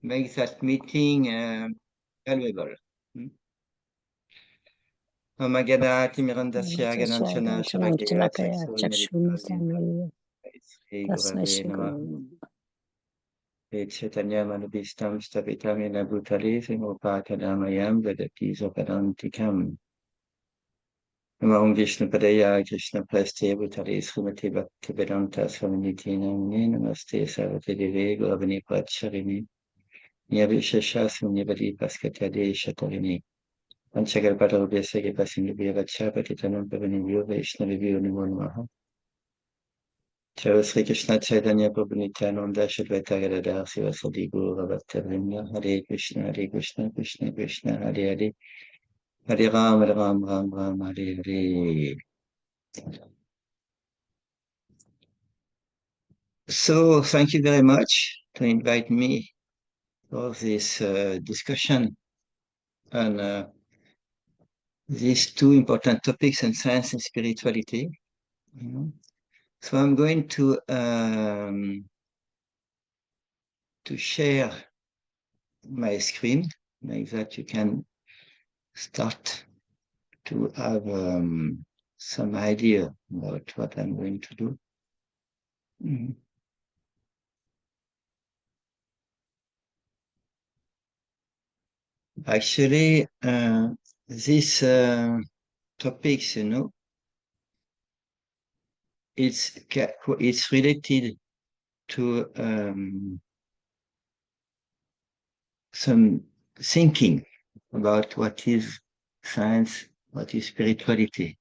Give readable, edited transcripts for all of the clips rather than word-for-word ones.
make that meeting valuable. Omagada Timirandasya Gananchana Shavakaya Chakshuni Gurave Namaha Chaitanya Manubhistam Stapitamina Bhutale Simopakadamayam Vedati Zopadantikam Namo Vishnu Padaya Krishna Preste Bhutale Srimati Bhaktivedanta Swaminiti Namne Namaste Sarvate Deve Guravani Pracharini Niyavishasha Nivadi Paskatade Shatarini Panchakalpata Ubhyasya Pasinubhya Vachapakitanam Pavanibhyo Vaishnavibhyo Namo Namaha Sri Krishna Chaitanya Prabhu Nityananda Shadvaita Gadadhar Sivasadi Guru Bhaktavrinda Hare Krishna Krishna Krishna Hare Hare Hare Ram Hare Hare. So thank you very much to invite me for this discussion on these two important topics in science and spirituality. So I'm going to share my screen, like that you can start to have some idea about what I'm going to do. Actually, these topics, it's related to some thinking about what is science, what is spirituality,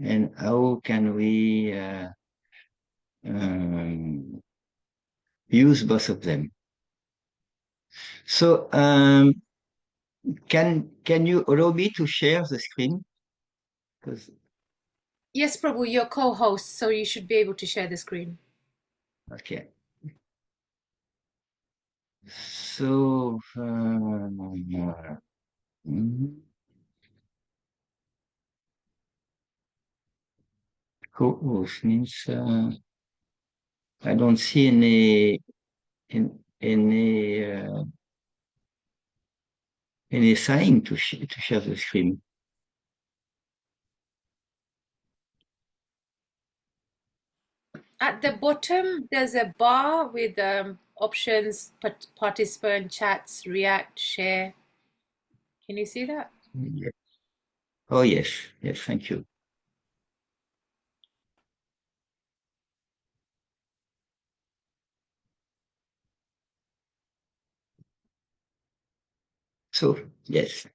and how can we use both of them. So, can you allow me to share the screen? Yes, Prabhu, you're co-host, so you should be able to share the screen. Okay. So, co-host means I don't see any sign to share the screen. At the bottom, there's a bar with options, participant, chats, react, share. Can you see that? Yes. Oh, yes. Yes, thank you. So, yes,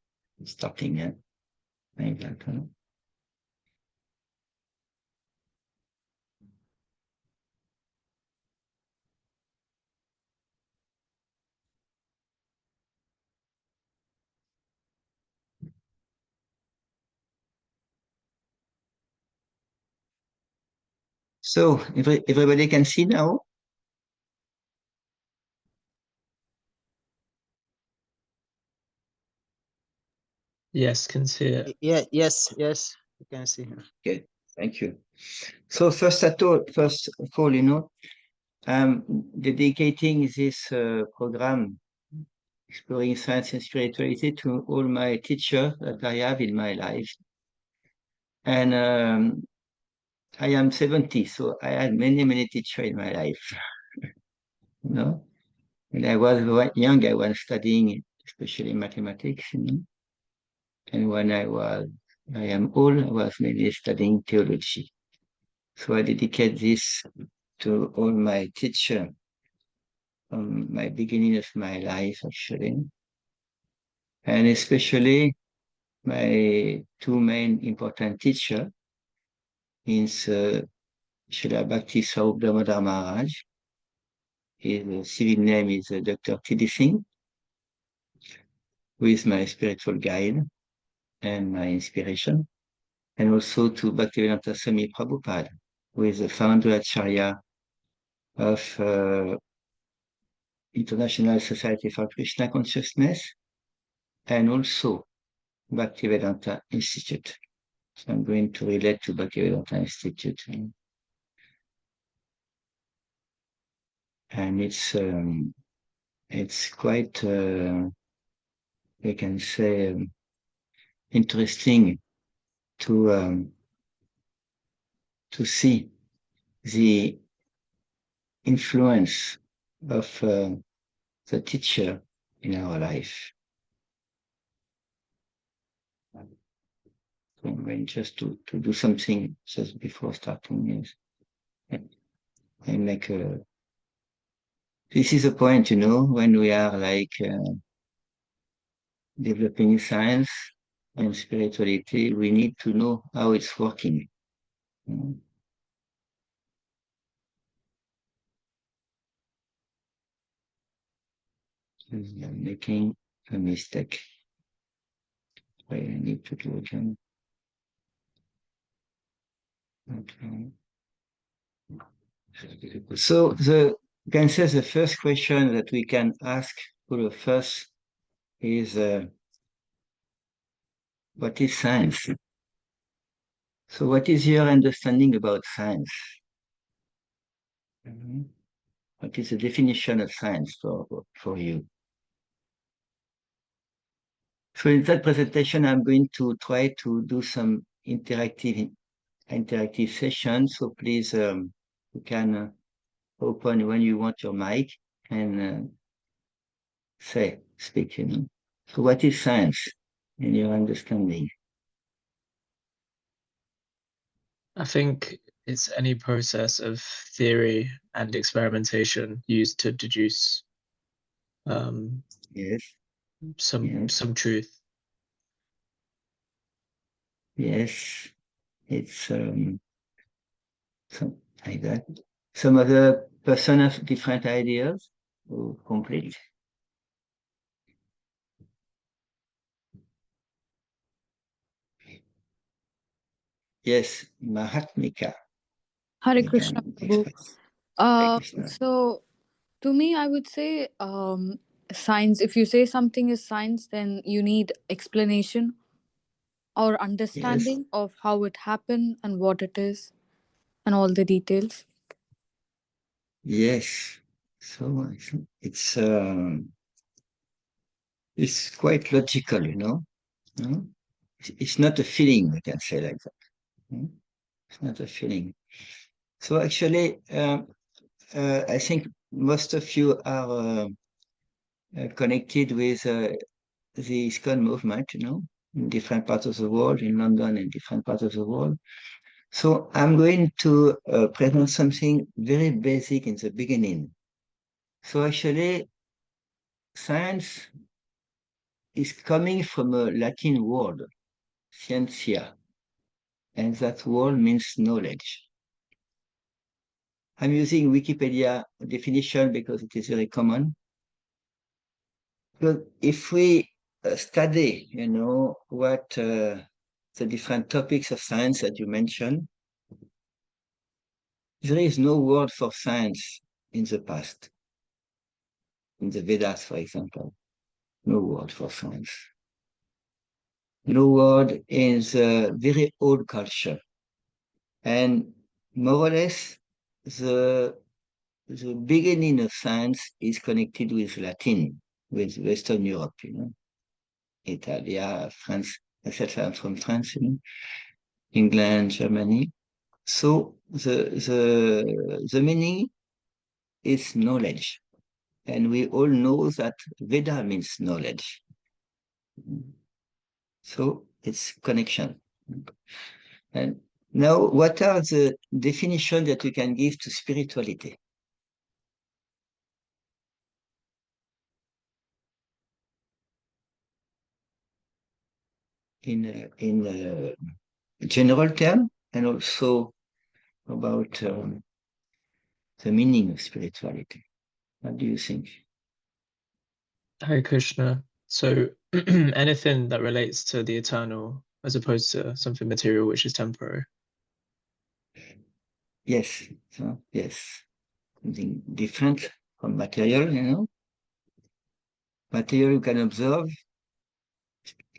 starting like that. So, everybody can see now? Yes, can see it. Yeah, yes, you can see her. Okay, thank you. So first of all, I'm dedicating this program, Exploring Science and Spirituality, to all my teachers that I have in my life. And I am 70, so I had many teachers in my life. When I was young, I was studying, especially mathematics, And when I am old, I was mainly studying theology. So I dedicate this to all my teachers from my beginning of my life, actually. And especially my two main important teachers is Srila Bhakti Swarup Damodar Maharaj. His civil name is Dr. T.D. Singh, who is my spiritual guide and my inspiration. And also to Bhaktivedanta Swami Prabhupada, who is the founder Acharya of International Society for Krishna Consciousness, and also Bhaktivedanta Institute. So I'm going to relate to Bhaktivedanta Institute. And it's it's quite, we can say, interesting to see the influence of the teacher in our life. So I'm going just to do something just before starting, yes. And make a, this is a point, you know, when we are like developing science and spirituality, we need to know how it's working. I'm making a mistake. I need to do again. Okay. So you can say the first question that we can ask for the first is what is science? So what is your understanding about science? What is the definition of science for you? So in that presentation, I'm going to try to do some interactive sessions. So please, you can open when you want your mic and speak, you know. So what is science in your understanding? I think it's any process of theory and experimentation used to deduce Yes, some truth. yes, it's something like that. Some other person have different ideas or complete. Yes, Mahatmika. Hare You Krishna, can Prabhu. express. Hare Krishna. So to me, I would say science. If you say something is science, then you need explanation or Yes, understanding of how it happened and what it is and all the details. yes. So it's quite logical, you know. No? It's not a feeling, we can say like that. Hmm? It's not a feeling. So actually, I think most of you are connected with the ISKCON movement, you know, in different parts of the world, in London and different parts of the world. So I'm going to present something very basic in the beginning. So actually, science is coming from a Latin word, scientia, and that word means knowledge. I'm using Wikipedia definition because it is very common. But if we study, you know, what the different topics of science that you mentioned, there is no word for science in the past. In the Vedas, for example, no word for science. No word in the very old culture. And more or less, the beginning of science is connected with Latin, with Western Europe, you know, Italy, France, etc. I'm from France, you know, England, Germany. So the meaning is knowledge. And we all know that Veda means knowledge. So it's connection. And now, what are the definitions that we can give to spirituality? In general term, and also about the meaning of spirituality. What do you think? Hare Krishna. So anything that relates to the eternal as opposed to something material which is temporary. Yes, so, yes, something different from material, you know. Material you can observe.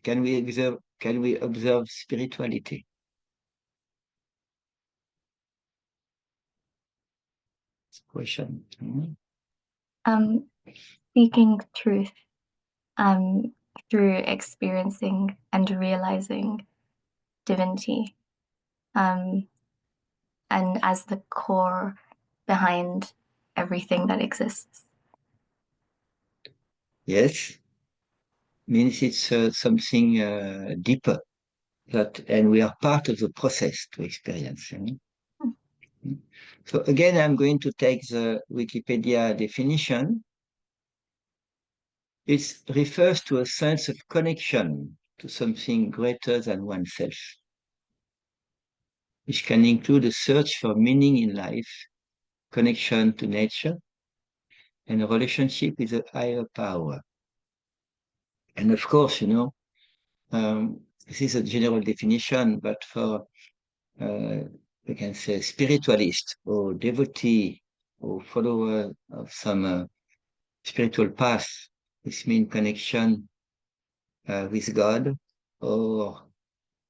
Can we observe? Can we observe spirituality? Question. Um, seeking truth through experiencing and realizing divinity, and as the core behind everything that exists. Yes, means it's something deeper, and we are part of the process to experience. So again, I'm going to take the Wikipedia definition. It refers to a sense of connection to something greater than oneself, which can include a search for meaning in life, connection to nature, and a relationship with a higher power. And of course, this is a general definition, but for, we can say, spiritualist or devotee or follower of some spiritual path, this means connection with God, or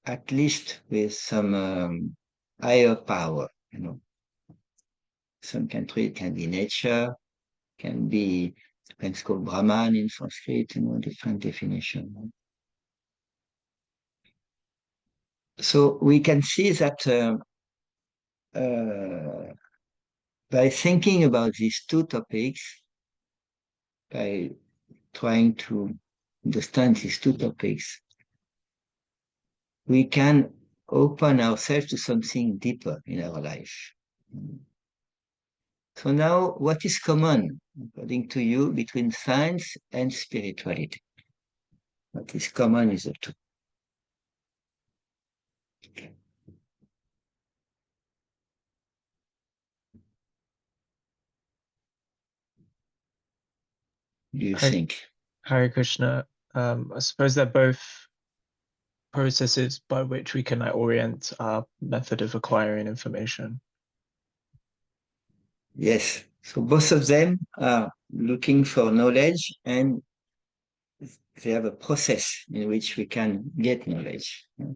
at least with some higher power. Some country it can be nature, can be, it's called Brahman in Sanskrit, different definition. So we can see that by thinking about these two topics, by trying to understand these two topics, we can open ourselves to something deeper in our life. So now, what is common, according to you, between science and spirituality? What is common is the two. Do you think? Hare Krishna. I suppose they're both processes by which we can orient our method of acquiring information. Yes. So both of them are looking for knowledge, and they have a process in which we can get knowledge. Do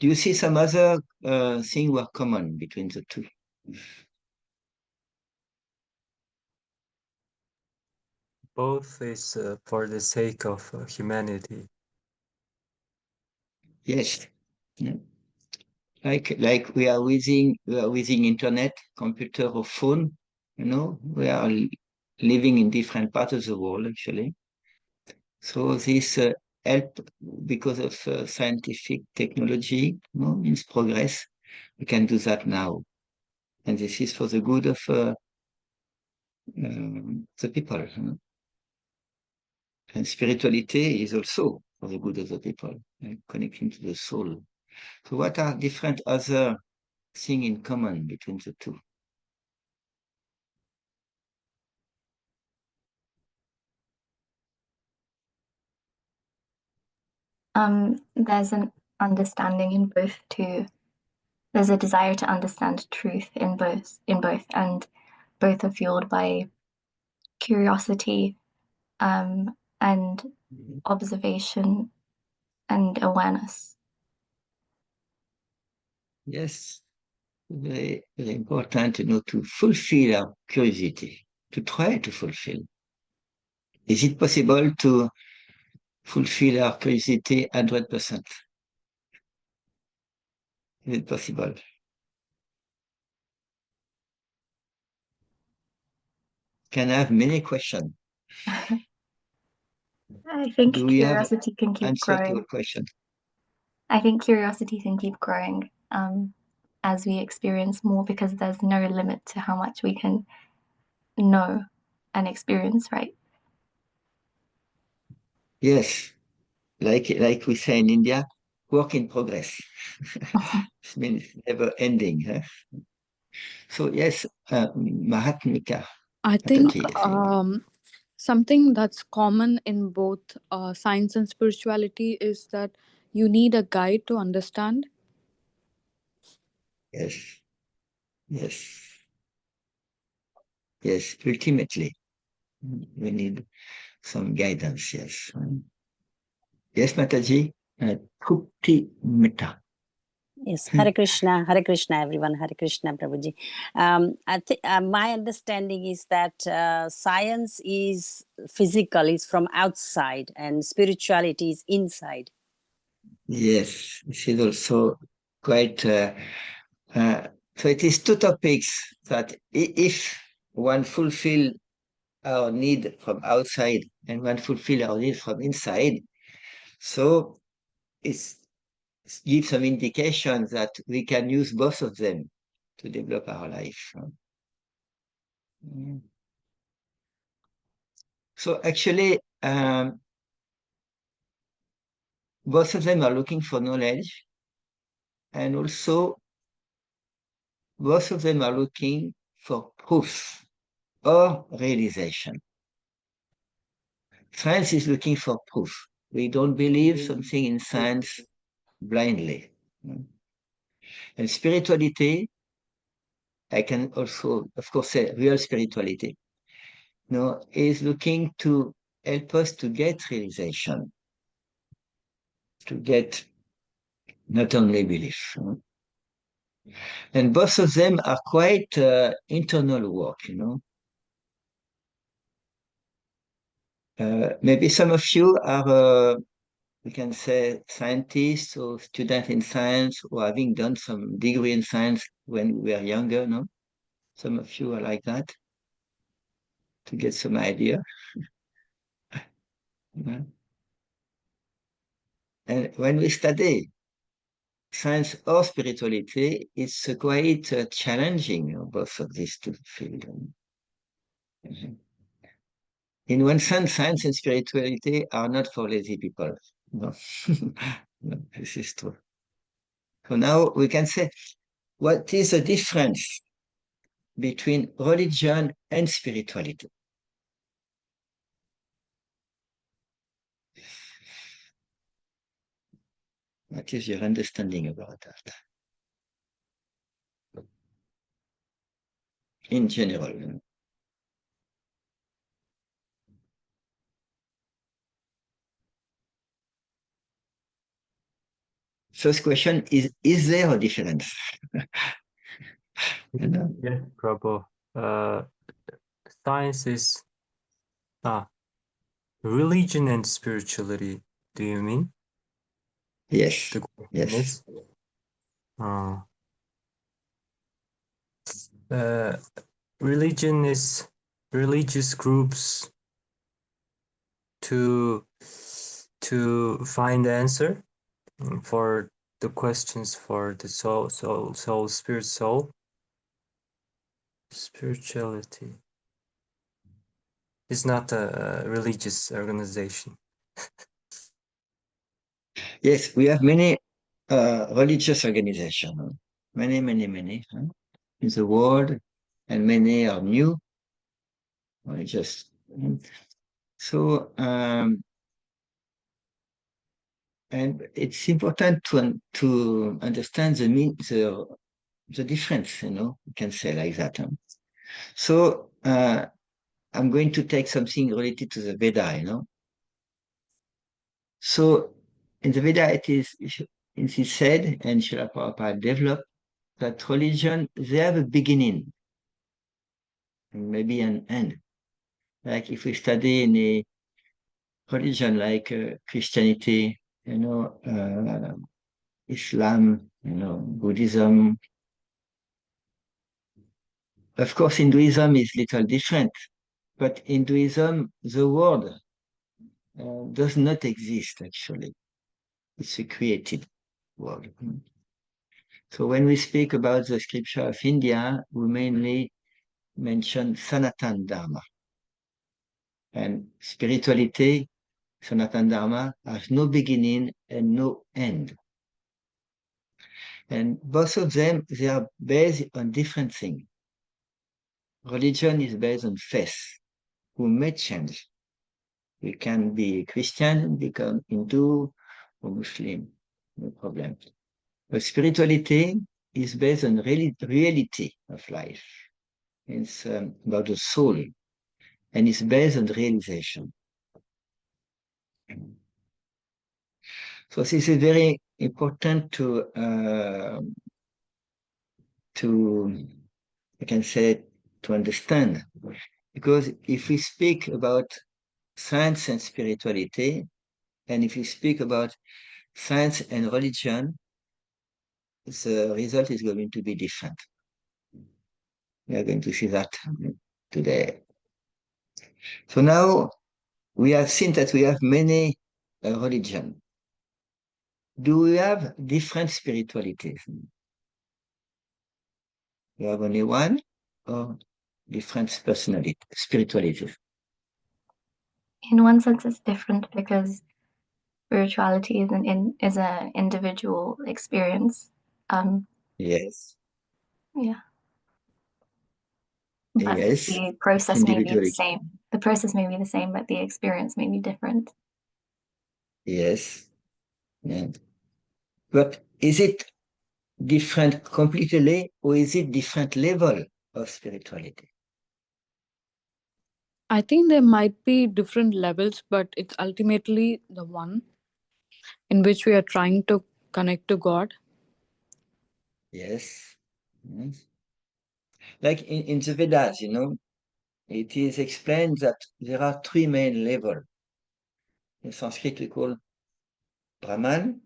you see some other thing were common between the two? Both is for the sake of humanity. Yes. Yeah. Like we are using internet, computer or phone, we are living in different parts of the world actually. So this help because of scientific technology, means progress. We can do that now, and this is for the good of the people. And spirituality is also for the good of the people, connecting to the soul. So what are different other things in common between the two? There's an understanding in both too. There's a desire to understand truth in both, and both are fueled by curiosity, and observation and awareness. Yes, very, very important, to fulfill our curiosity, to try to fulfill. Is it possible to fulfill our curiosity 100%? Is it possible? Can I have many questions? I think Do we have curiosity can keep answer to a growing. question? I think curiosity can keep growing as we experience more, because there's no limit to how much we can know and experience, right? Yes, like we say in India, work in progress. It means never ending. Huh? So yes, Mahatmika. I think Mataji. something that's common in both science and spirituality is that you need a guide to understand. Yes, yes, yes. Ultimately, we need some guidance. Yes, yes, Mataji. Trupti Metta. Yes, Hare Krishna, everyone, Hare Krishna, Prabhuji. My understanding is that science is physical, is from outside, and spirituality is inside. Yes, this is also quite. So it is two topics that if one fulfill our need from outside and one fulfill our need from inside, so it gives some indication that we can use both of them to develop our life. So actually, both of them are looking for knowledge, and also both of them are looking for proof or realization. Science is looking for proof. We don't believe something in science blindly. And spirituality, I can also, of course, say real spirituality, is looking to help us to get realization, to get not only belief. And both of them are quite internal work. Maybe some of you are, we can say, scientists or students in science or having done some degree in science when we were younger, no? Some of you are like that, to get some idea. And when we study science or spirituality, it's quite challenging, both of these two fields. In one sense, science and spirituality are not for lazy people. No, no, this is true. So now we can say, what is the difference between religion and spirituality? What is your understanding about that? In general. First question is there a difference? Yeah, Prabhu. Science is religion and spirituality. Do you mean? Yes. The question Yes. is, religion is religious groups to find the answer for the questions for the soul, spirit, soul. Spirituality is not a religious organization. Yes, we have many religious organizations, many in the world, and many are new religious. So, and it's important to understand the difference, you can say like that. So, I'm going to take something related to the Veda. So, in the Veda, it is said, and Srila Prabhupada developed, that religion, they have a beginning and maybe an end. Like if we study in a religion like Christianity, Islam, Buddhism. Of course, Hinduism is little different, but Hinduism, the word does not exist actually. It's a created word. So when we speak about the scripture of India, we mainly mention Sanatan Dharma. And spirituality, Sanatan Dharma, has no beginning and no end. And both of them, they are based on different things. Religion is based on faith. We may change. We can be Christian and become Hindu or Muslim, no problem. But spirituality is based on reality of life. It's about the soul, and it's based on realization. So this is very important to I can say, to understand, because if we speak about science and spirituality, and if we speak about science and religion, the result is going to be different. We are going to see that today. So now we have seen that we have many religions. Do we have different spiritualities? We have only one or different personality, spiritualities? In one sense, it's different because spirituality is an individual experience. Yes. Yeah. But Yes. the process may be Individual. the same. The process may be the same, but the experience may be different. Yes. Yeah. But is it different completely, or is it different level of spirituality? I think there might be different levels, but it's ultimately the one in which we are trying to connect to God. Yes. Yes. Like in the Vedas, it is explained that there are three main levels. In Sanskrit, we call Brahman,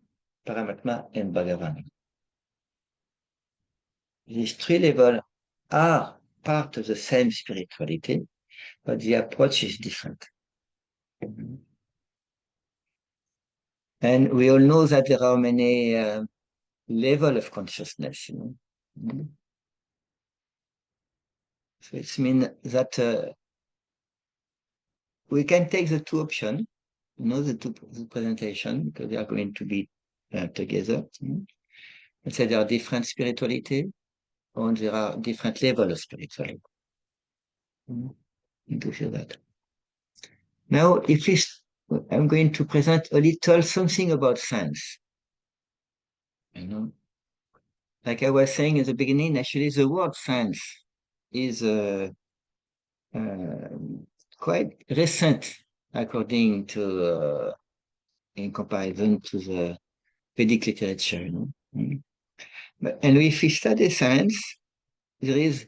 Paramatma, and Bhagavan. These three levels are part of the same spirituality, but the approach is different. And we all know that there are many levels of consciousness. So it means that we can take the two options, the presentation, because they are going to be together. Let's say there are different spirituality, or there are different levels of spirituality. To show that. Now, I'm going to present a little something about science. Like I was saying in the beginning, actually the word science is quite recent, according to, in comparison to the Vedic literature. And if we study science, there is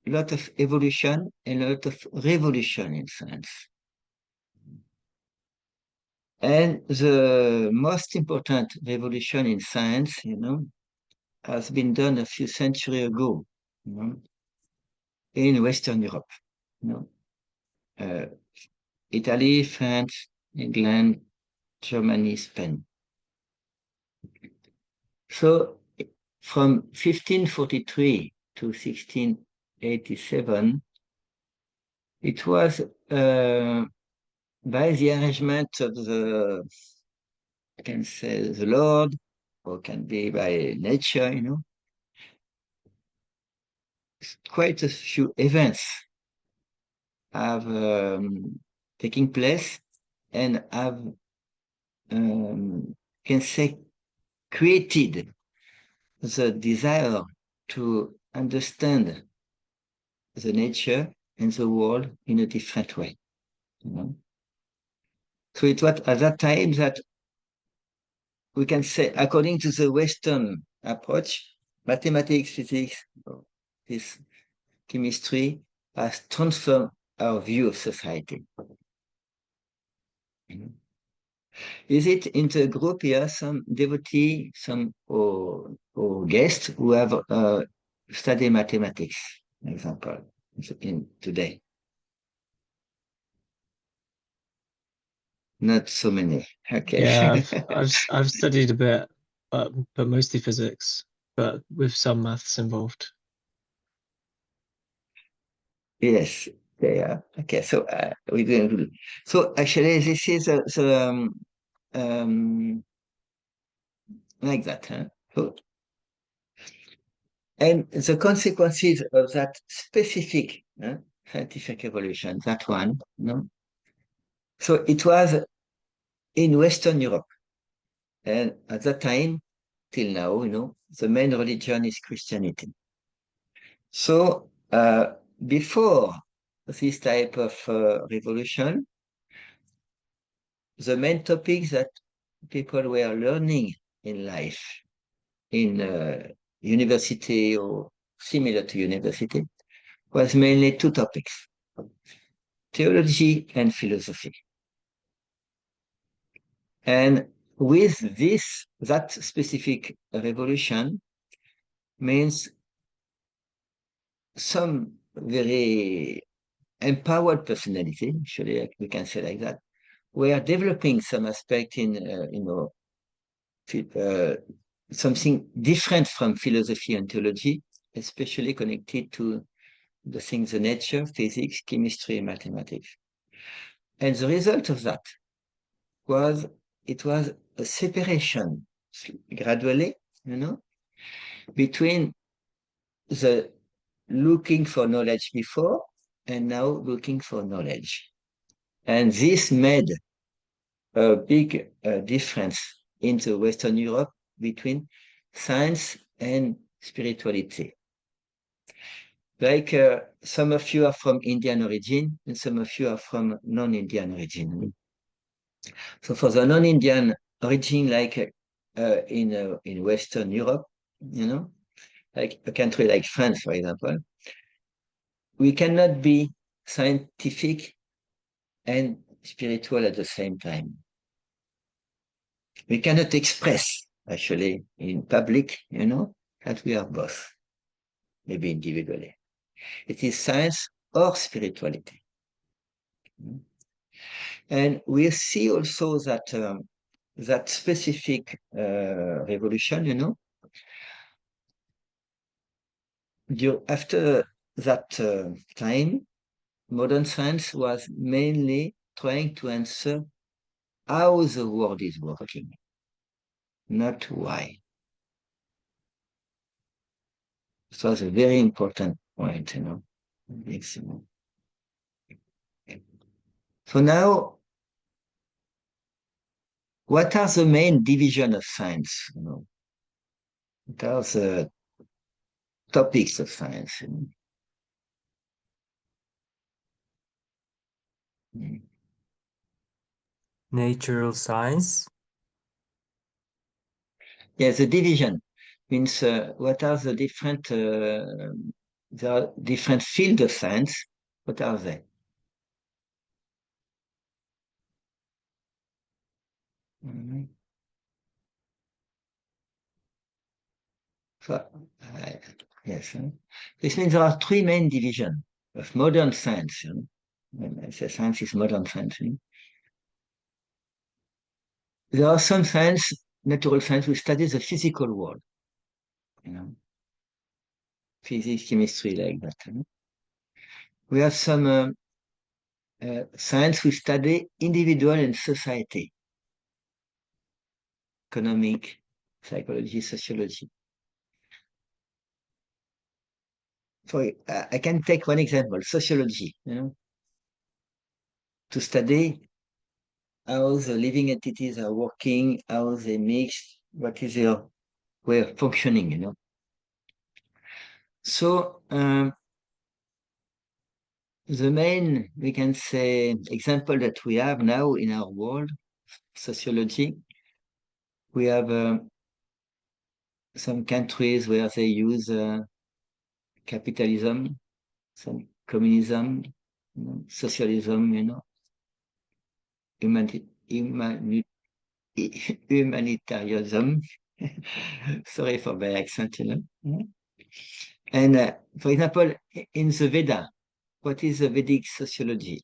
a lot of evolution and a lot of revolution in science. And the most important revolution in science, has been done a few centuries ago, in Western Europe. Italy, France, England, Germany, Spain. So from 1543 to 1687, it was by the arrangement of I can say the Lord, or can be by nature, quite a few events have taking place and have, can say, created the desire to understand the nature and the world in a different way. So it was at that time that we can say, according to the Western approach, mathematics, physics, this chemistry has transformed our view of society. Is it in the group here some devotee, some or guests who have studied mathematics, for example, in today? Not so many. Okay. Yeah, I've studied a bit, but mostly physics, but with some maths involved. Yes, yeah. Okay, so we're going to. So actually, this is like that, huh? So, and the consequences of that specific scientific evolution, that one, So it was in Western Europe, and at that time, till now, the main religion is Christianity. So before this type of revolution, the main topics that people were learning in life, in university or similar to university, was mainly two topics: theology and philosophy. And with that specific revolution means some very empowered personality, actually, we can say like that, were developing some aspect in, something different from philosophy and theology, especially connected to the things of nature, physics, chemistry, and mathematics. And the result of that was, it was a separation gradually, between the looking for knowledge before and now looking for knowledge. And this made a big difference in the Western Europe between science and spirituality. Like some of you are from Indian origin and some of you are from non-Indian origin. So for the non-Indian origin, like in Western Europe, like a country like France, for example, we cannot be scientific and spiritual at the same time. We cannot express, actually, in public, that we are both, maybe individually. It is science or spirituality. And we see also that that specific revolution, after that time, modern science was mainly trying to answer how the world is working, not why. It was a very important point, So now, what are the main divisions of science? What are the topics of science? Natural science. Yes, the division means what are the different fields of science? What are they? So, yes. This means there are three main divisions of modern science. When I say science is modern science. There are some science, natural science, which studies the physical world. Physics, chemistry, like that. We have some science which study individual and society, economic, psychology, sociology. So I can take one example, sociology, to study how the living entities are working, how they mix, what is their way of functioning, So the main, we can say, example that we have now in our world, sociology, we have some countries where they use capitalism, some communism, socialism, humanitarianism. Sorry for my accent, And for example, in the Veda, what is the Vedic sociology?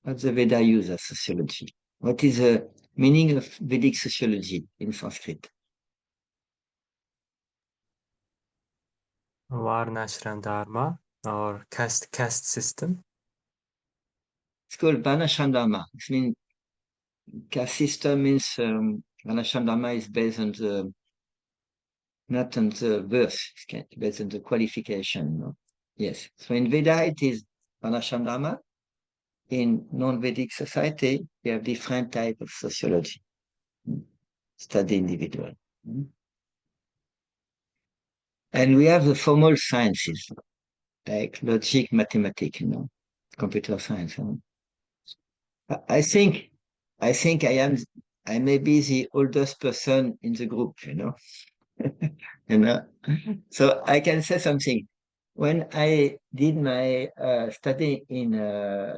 What the Veda use as sociology? What is the meaning of Vedic sociology in Sanskrit? Varnashram Dharma or caste system. It's called Varnashram Dharma. It means caste system means Varnashram Dharma is based on the not on the birth, it's based on the qualification. Yes. So in Veda it is Varnashram Dharma. In non-Vedic society, we have different type of sociology. Study individual. And we have the formal sciences, like logic, mathematics, computer science. I think I think I may be the oldest person in the group, you know. You know, so I can say something. When I did my study in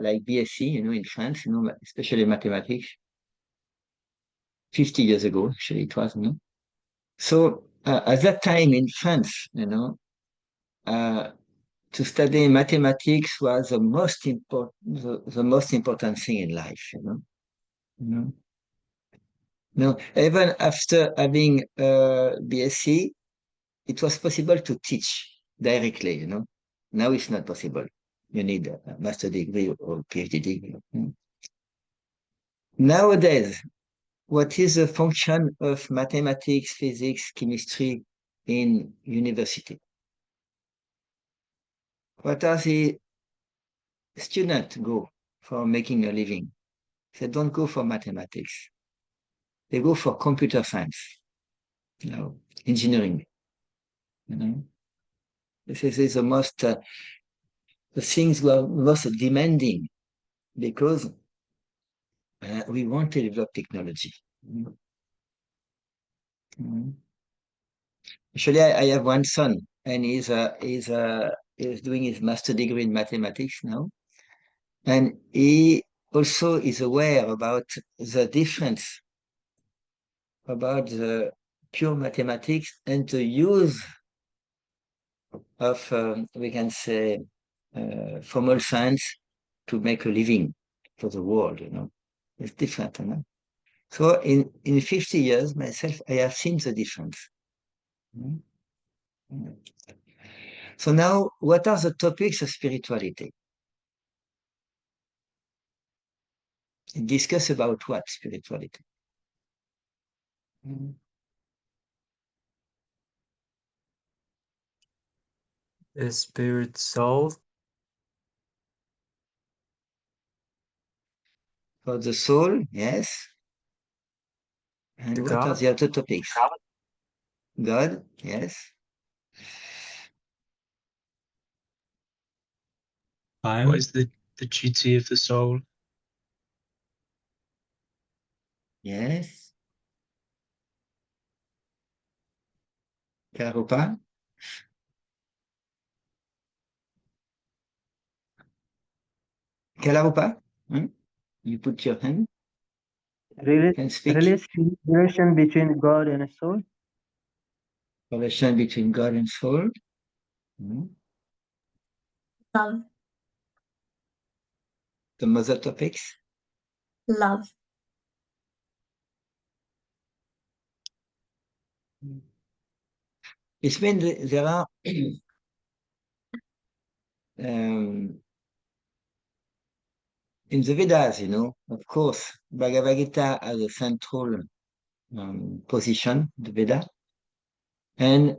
like BSc, you know, in France, you know, especially mathematics, 50 years ago, actually it was, you know. So at that time in France, you know, to study mathematics was the most important, the most important thing in life, you know. You know? No, even after having BSc, it was possible to teach directly, you know. Now it's not possible. You need a master degree or PhD degree. Nowadays, what is the function of mathematics, physics, chemistry in university? What are the students go for making a living? They don't go for mathematics. They go for computer science, you know, engineering. You know, this is the most the things were most demanding because we want to develop technology. Actually, I have one son, and he's doing his master degree in mathematics now, and he also is aware about the difference about the pure mathematics and the use of we can say formal science to make a living for the world. You know, it's different. You know? So in 50 years, myself, I have seen the difference. So now, what are the topics of spirituality? Discuss about what spirituality? The spirit soul, For the soul, yes. And the what are God, the other topics? God, yes. What is the duty of the soul? Yes. Kalarupa? Kalarupa? Hmm? You put your hand, can speak. Relation between God and a soul. Relation between God and soul. Hmm? Love. The other topics. Love. It means there are in the Vedas, you know, of course, Bhagavad Gita has a central position, the Veda, and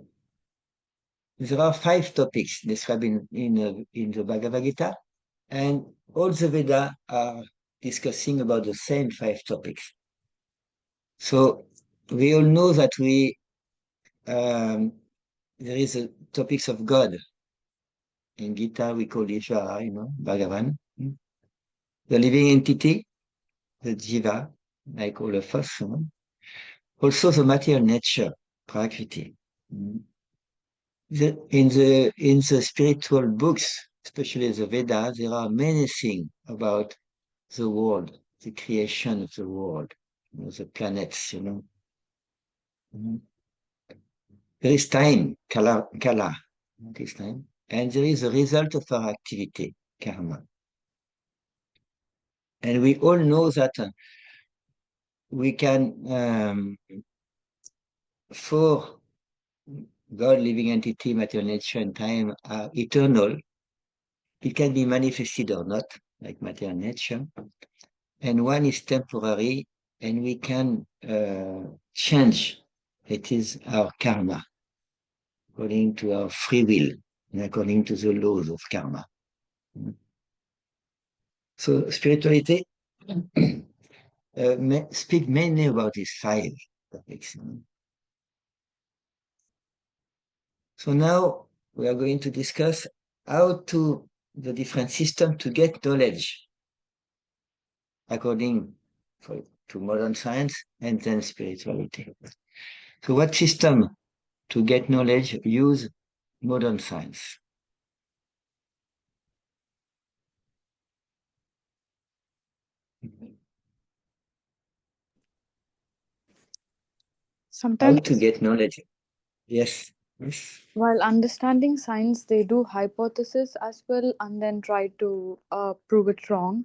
there are 5 topics described in the Bhagavad Gita, and all the Veda are discussing about the same 5 topics. So we all know that there is a topics of God. In Gita, we call Ishvara, you know, Bhagavan. The living entity, the Jiva, like all of us. You know? Also the material nature, Prakriti. In the spiritual books, especially the Vedas, there are many things about the world, the creation of the world, you know, the planets, you know. There is time, kala, this time, and there is a result of our activity, karma. And we all know that we can, for God, living entity, material nature, and time are eternal. It can be manifested or not, like material nature. And one is temporary, and we can change. It is our karma, according to our free will, and according to the laws of karma. So spirituality speak mainly about these 5 topics. So now we are going to discuss how to the different systems to get knowledge according to modern science, and then spirituality. So what system to get knowledge use modern science? How Sometimes to get knowledge? Yes. Yes. while understanding science, they do hypothesis as well and then try to prove it wrong.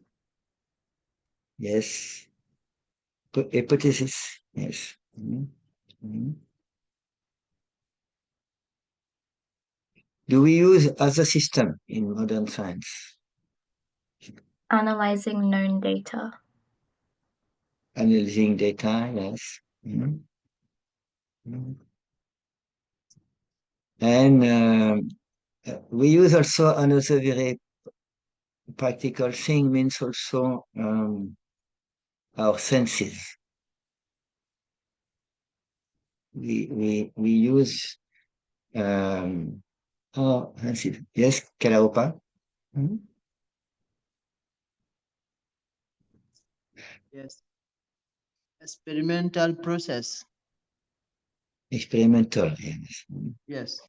Yes. Hypothesis. Yes. Do we use other system in modern science? Analyzing known data. Analyzing data, yes. And we use also another very practical thing, means also our senses. We use our senses. Yes, Kalaopa? Yes. Experimental process. Experimental, yes. Yes.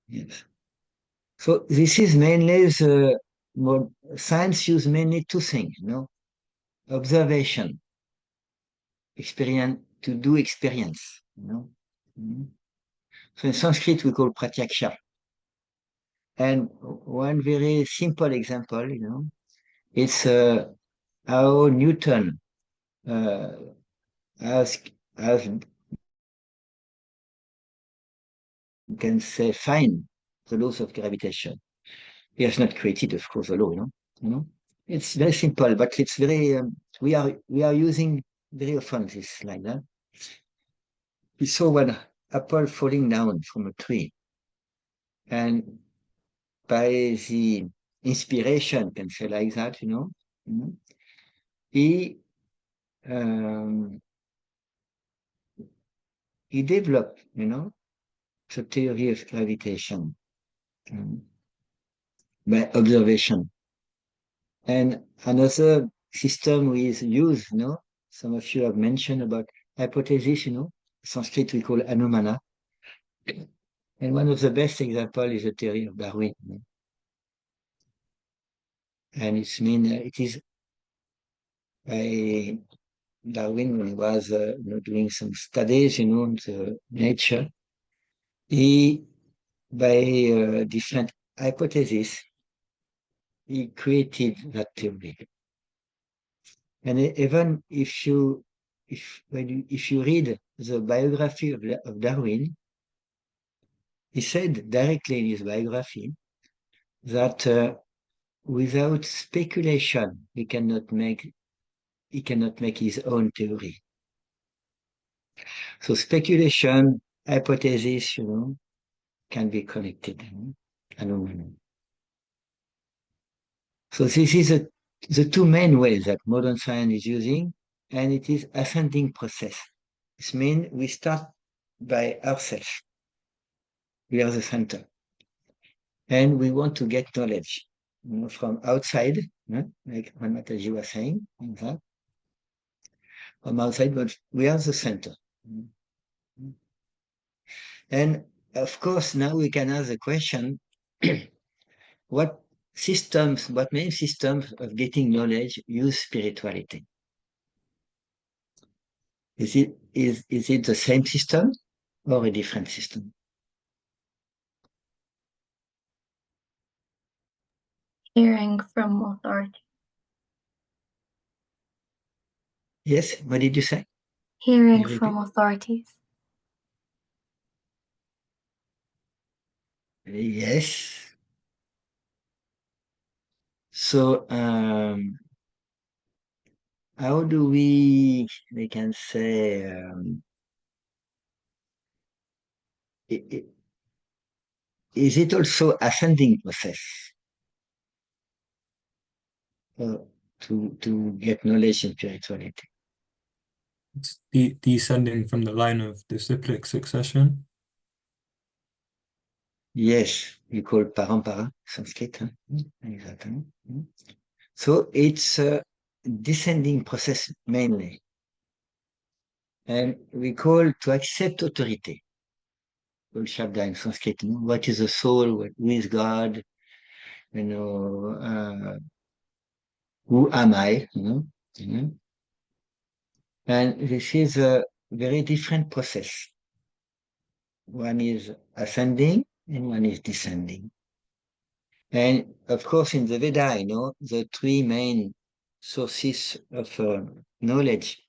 Yes. So this is mainly science use mainly two things, observation, experience, to do experience, So in Sanskrit we call pratyaksha. And one very simple example, it's how Newton has you can say find the laws of gravitation. He has not created, of course, the law, It's very simple, but it's very we are using very often this like that. We saw one apple falling down from a tree, and by the inspiration, can say like that, he um, he developed, the theory of gravitation by observation. And another system we use, some of you have mentioned about hypothesis, Sanskrit we call anumana. And one of the best examples is the theory of Darwin. And it is by Darwin when he was doing some studies, on the nature. He, by different hypotheses, he created that theory. And even if you read the biography of Darwin, he said directly in his biography that without speculation he cannot make his own theory. So speculation, hypothesis, can be connected. So this is the two main ways that modern science is using, and it is ascending process. This means we start by ourselves. We are the center. And we want to get knowledge from outside, like Mataji was saying, from outside, but we are the center. And of course, now we can ask the question, what main systems of getting knowledge use spirituality? Is it the same system or a different system? Hearing from authority. Yes, what did you say? Hearing Can you from authorities. Yes. So how do we can say is it also ascending process to get knowledge in spirituality? It's descending from the line of disciplic succession. Yes, we call parampara Sanskrit. Exactly. So it's descending process mainly. And we call to accept authority. Shabda in Sanskrit, what is the soul, who is God, who am I, And this is a very different process. One is ascending and one is descending. And of course, in the Veda, the three main sources of knowledge.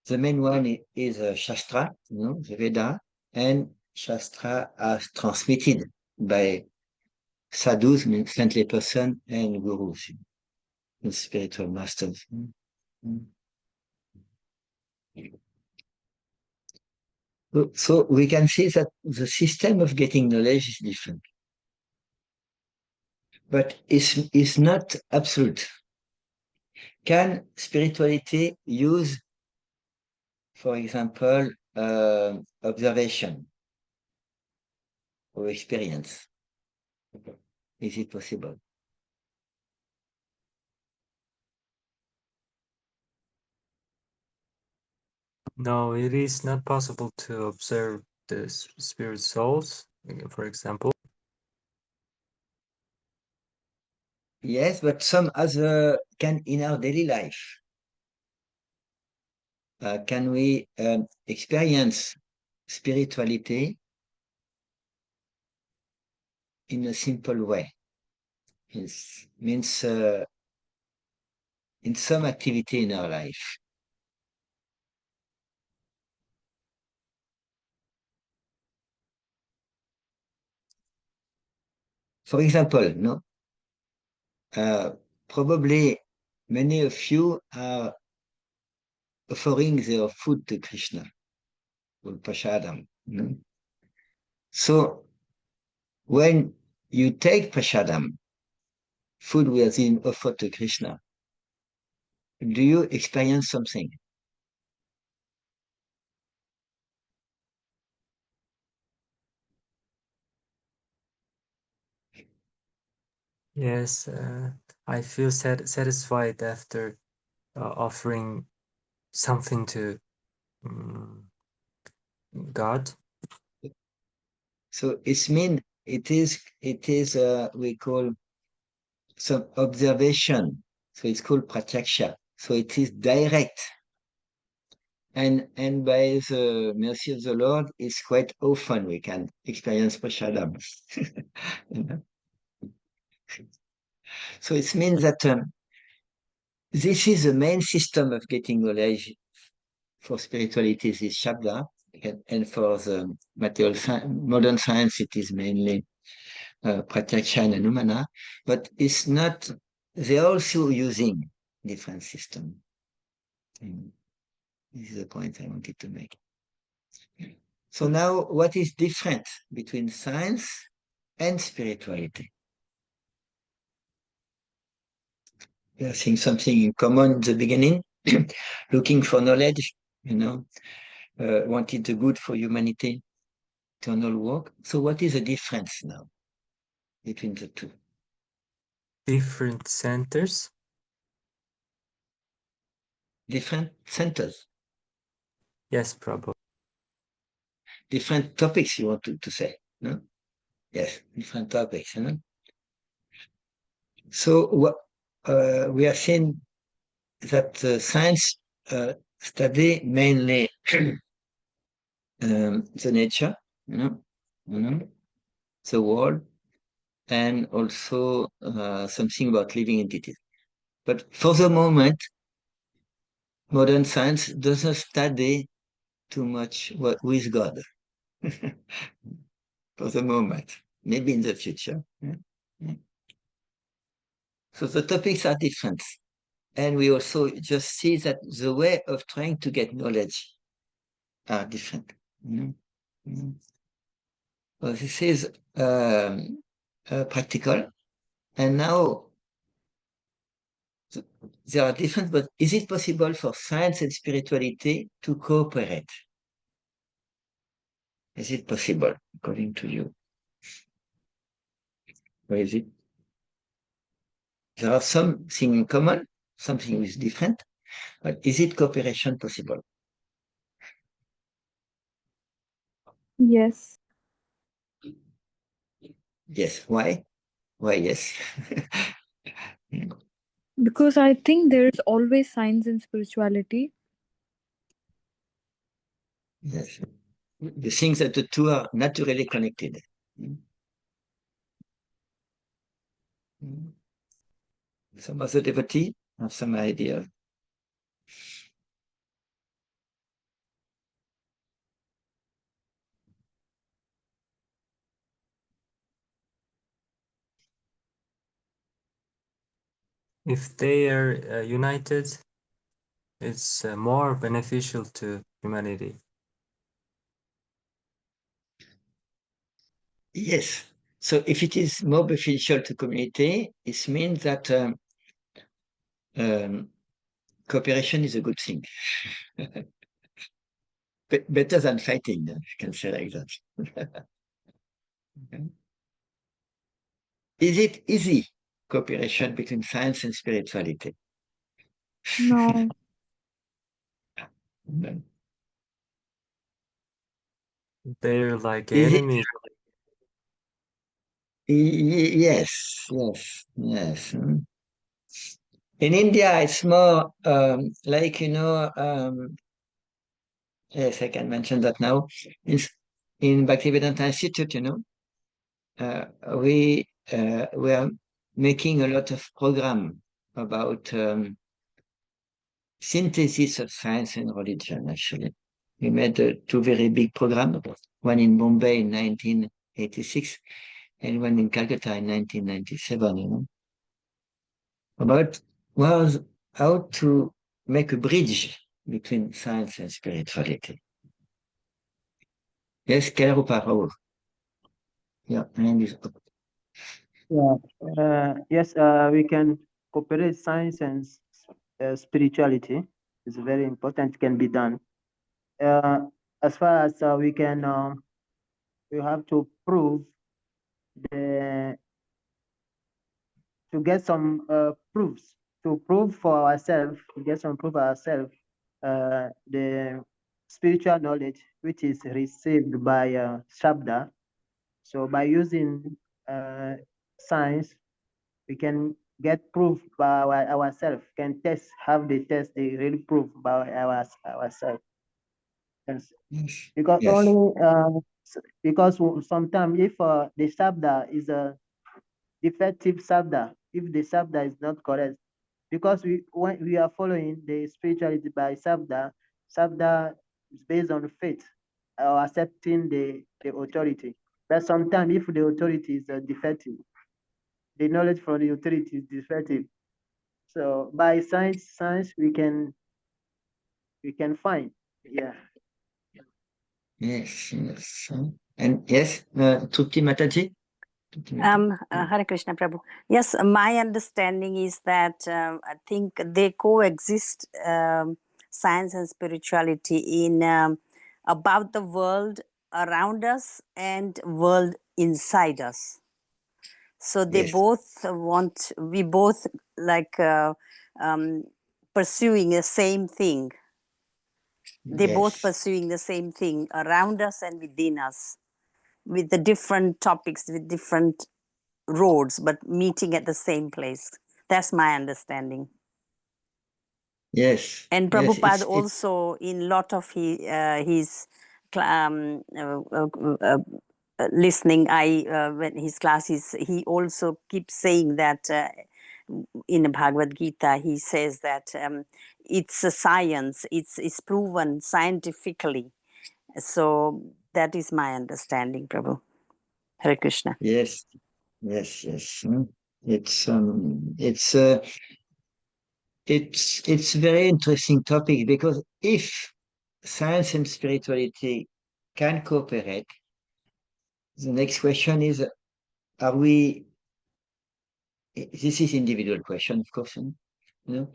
The main one is Shastra, the Veda, and Shastra as transmitted by sadhus, means saintly person, and gurus, and spiritual masters. So we can see that the system of getting knowledge is different. But it's not absolute. Can spirituality use, for example, observation or experience? Is it possible? No, it is not possible to observe the spirit souls, for example. Yes, but some other can in our daily life. Can we experience spirituality in a simple way? It means in some activity in our life. For example, probably many of you are offering their food to Krishna, or prasadam. So when you take prasadam, food we has been offered to Krishna, do you experience something? Yes, I feel satisfied after offering something to God. So it is we call some observation. So it's called pratyaksha. So it is direct. And by the mercy of the Lord, it's quite often we can experience prasadam. So it means that this is the main system of getting knowledge for spirituality, is Shabda, and for the modern science, it is mainly Pratyaksha and Anumana, but it's not, they're also using different systems. This is the point I wanted to make. So now, what is different between science and spirituality? We are seeing something in common in the beginning, looking for knowledge, wanted the good for humanity, eternal work. So what is the difference now between the two? Different centers? Different centers. Yes, Prabhu. Different topics you want to say, no? Yes, different topics, So what we are seeing that science study mainly the nature, the world, and also something about living entities. But for the moment, modern science doesn't study too much with God. For the moment, maybe in the future. So the topics are different. And we also just see that the way of trying to get knowledge are different. Well, this is practical. And now there are different, but is it possible for science and spirituality to cooperate? Is it possible, according to you? Or is it? There are something in common, something is different, but is it cooperation possible? Yes. Yes. Why? Why yes? Because I think there is always science in spirituality. Yes. The things that the two are naturally connected. Some other devotee have some idea. If they are united, it's more beneficial to humanity. Yes. So if it is more beneficial to community, it means that cooperation is a good thing. Better than fighting, if you can say like that. Okay. Is it easy, cooperation between science and spirituality? No. No. They're like Is it? enemies. Yes, yes, yes. In India, it's more like, yes, I can mention that now. In Bhaktivedanta Institute, uh, we we are making a lot of program about synthesis of science and religion, actually. We made two very big programs, one in Bombay in 1986 and one in Calcutta in 1997, about was how to make a bridge between science and spirituality. Yes, Kerupa Prabhu. Yeah, hand is up. Yeah. Yes, we can cooperate science and spirituality. It's very important, can be done. As far as we have to prove the to get some proofs to prove for ourselves, to get some proof ourselves, the spiritual knowledge which is received by Shabda. So by using science, we can get proof by ourselves, can test, have the test, they really prove by ourselves. Yes. Yes. Because Yes. only because sometimes if the Shabda is a defective Shabda, if the Shabda is not correct, because when we are following the spirituality by Shabda, Shabda is based on faith or accepting the authority. But sometimes if the authority is defective, the knowledge from the authority is defective. So by science we can find. Yeah. Yes. Yes. And yes, Trupti Mataji. Hare Krishna, Prabhu. Yes, my understanding is that I think they coexist, science and spirituality, in about the world around us and world inside us. So they Yes. both we both like pursuing the same thing. They both Yes. pursuing the same thing around us and within us, with the different topics, with different roads, but meeting at the same place. That's my understanding. Yes. And Yes. Prabhupada It's also, in lot of his listening, when his classes, he also keeps saying that in Bhagavad Gita, he says that it's a science, it's proven scientifically. So that is my understanding, Prabhu. Hare Krishna. yes. Yes. Yes. It's very interesting topic because if science and spirituality can cooperate, the next question is, are we, this is individual question, of course, you know,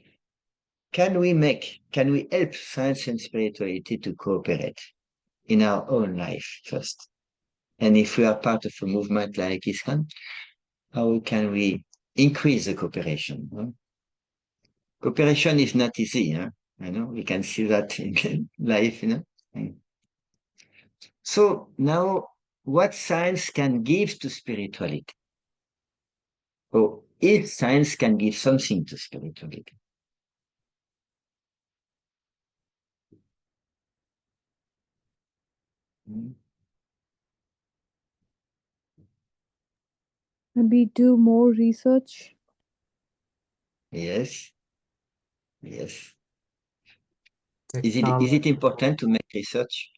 can we help science and spirituality to cooperate in our own life first? And if we are part of a movement like ISKCON, how can we increase the cooperation? cooperation is not easy, huh? You know, we can see that in life, you know. So now, what science can give to spirituality? Or if science can give something to spirituality? Maybe do more research. Yes. Yes. Is Technology. it important to make research?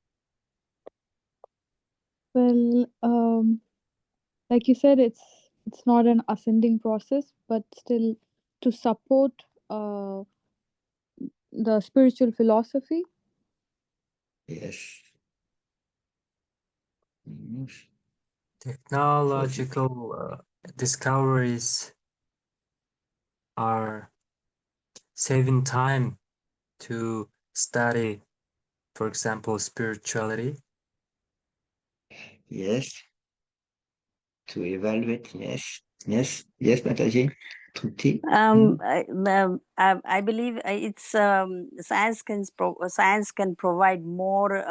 Well, like you said, it's not an ascending process, but still to support the spiritual philosophy. Yes. Yes. Technological discoveries are saving time to study, for example, spirituality. Yes. To evaluate, yes. Yes. Yes, Mataji. Truti. I believe it's science can provide more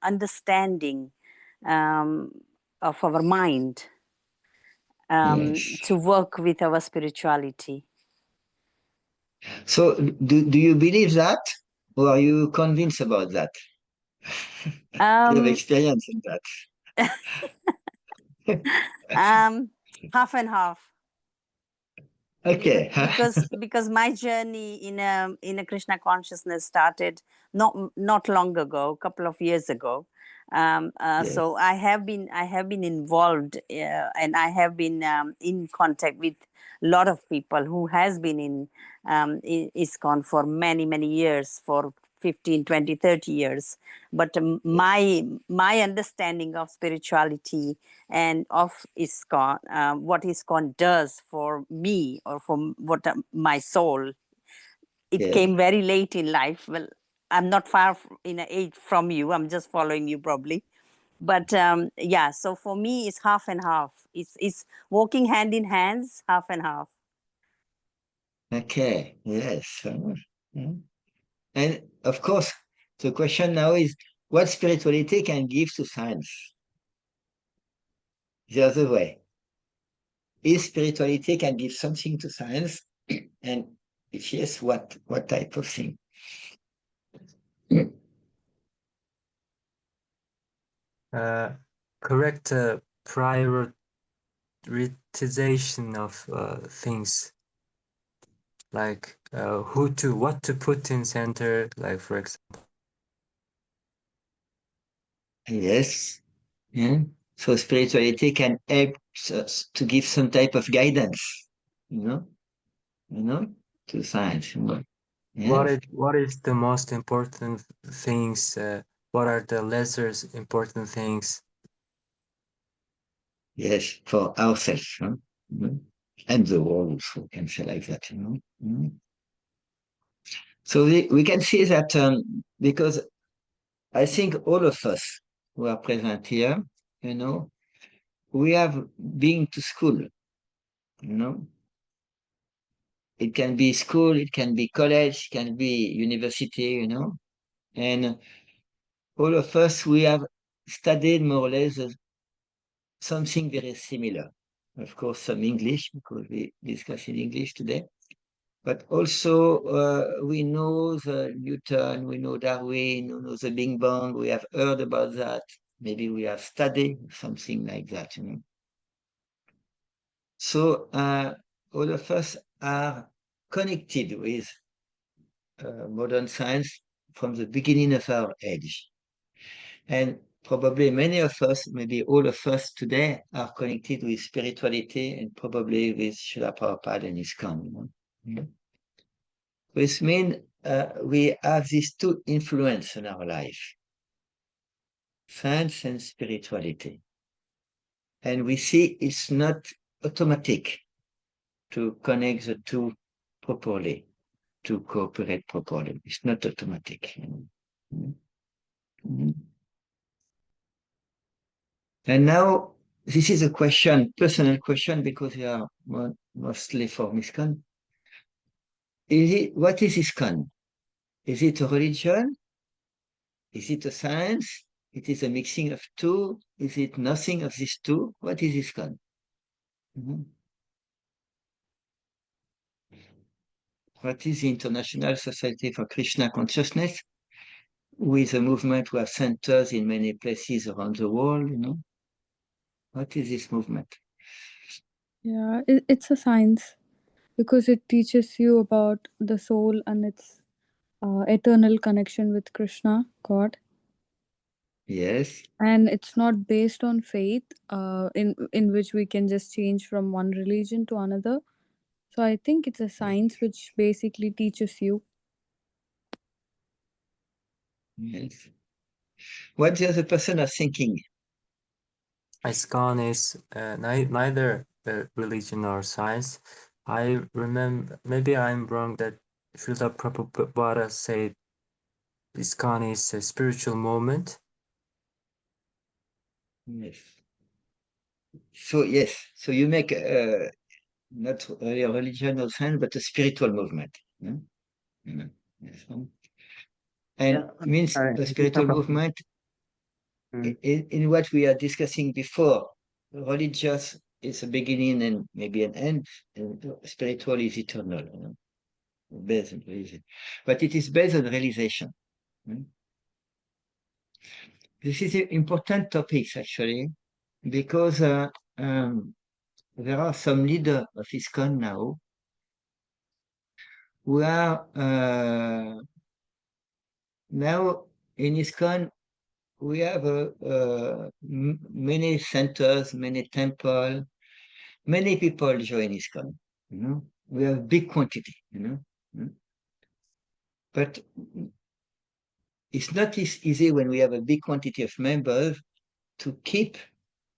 understanding of our mind Yes. to work with our spirituality. So do you believe that? Or are you convinced about that? Do you have experience in that? Half and half. Okay. Because my journey in a Krishna consciousness started not long ago, a couple of years ago. Yes. So I have been involved and I have been in contact with a lot of people who has been in ISKCON for many years, for 15, 20, 30 years. But my understanding of spirituality and of ISKCON, what ISKCON does for me or for my soul, it Yes. came very late in life. Well, I'm not far in age from you. I'm just following you probably. But yeah, so for me, it's half and half. It's walking hand in hands, half and half. Okay. Yes. And of course, the question now is what spirituality can give to science? The other way. If spirituality can give something to science, and if yes, what type of thing? Correct prioritization of things, like what to put in center, like for example. Yes. Yeah. So spirituality can help us to give some type of guidance, you know, to science. Yes. What is the most important things? What are the lesser important things? Yes, for ourselves, huh? And the world also can say like that. So we can see that because I think all of us who are present here, we have been to school, you know. It can be school, it can be college, it can be university. And all of us, we have studied more or less something very similar. Of course, some English, because we discuss in English today. But also, we know the Newton, we know Darwin, we know the Big Bang, we have heard about that. Maybe we have studied something like that. So all of us are connected with modern science from the beginning of our age. And probably many of us, maybe all of us today, are connected with spirituality and probably with Srila Prabhupada and ISKCON. This means we have these two influences in our life, science and spirituality. And we see it's not automatic to connect the two properly, to cooperate properly. It's not automatic. And now, this is a question, personal question, because they are mostly for ISKCON. what is ISKCON? Is it a religion? Is it a science? It is a mixing of two. Is it nothing of these two? What is ISKCON? Mhm. What is the International Society for Krishna Consciousness? With a movement who have centers in many places around the world, What is this movement? Yeah, it's a science because it teaches you about the soul and its eternal connection with Krishna, God. Yes. And it's not based on faith, in which we can just change from one religion to another. So I think it's a science which basically teaches you. Yes. What the other person are thinking? ISKCON is neither a religion or science. I remember, maybe I'm wrong, that Srila Prabhupada said ISKCON is a spiritual movement. Yes. So yes, so you make not a religion or science, but a spiritual movement. Yes. And Yeah, means sorry, a spiritual movement in what we are discussing before. Religious is a beginning and maybe an end, and spiritual is eternal, based on religion. But it is based on realization. This is important topics actually, because there are some leaders of ISKCON now who are now in ISKCON. We have many centers, many temples, many people join ISKCON. We have big quantity. But it's not easy when we have a big quantity of members to keep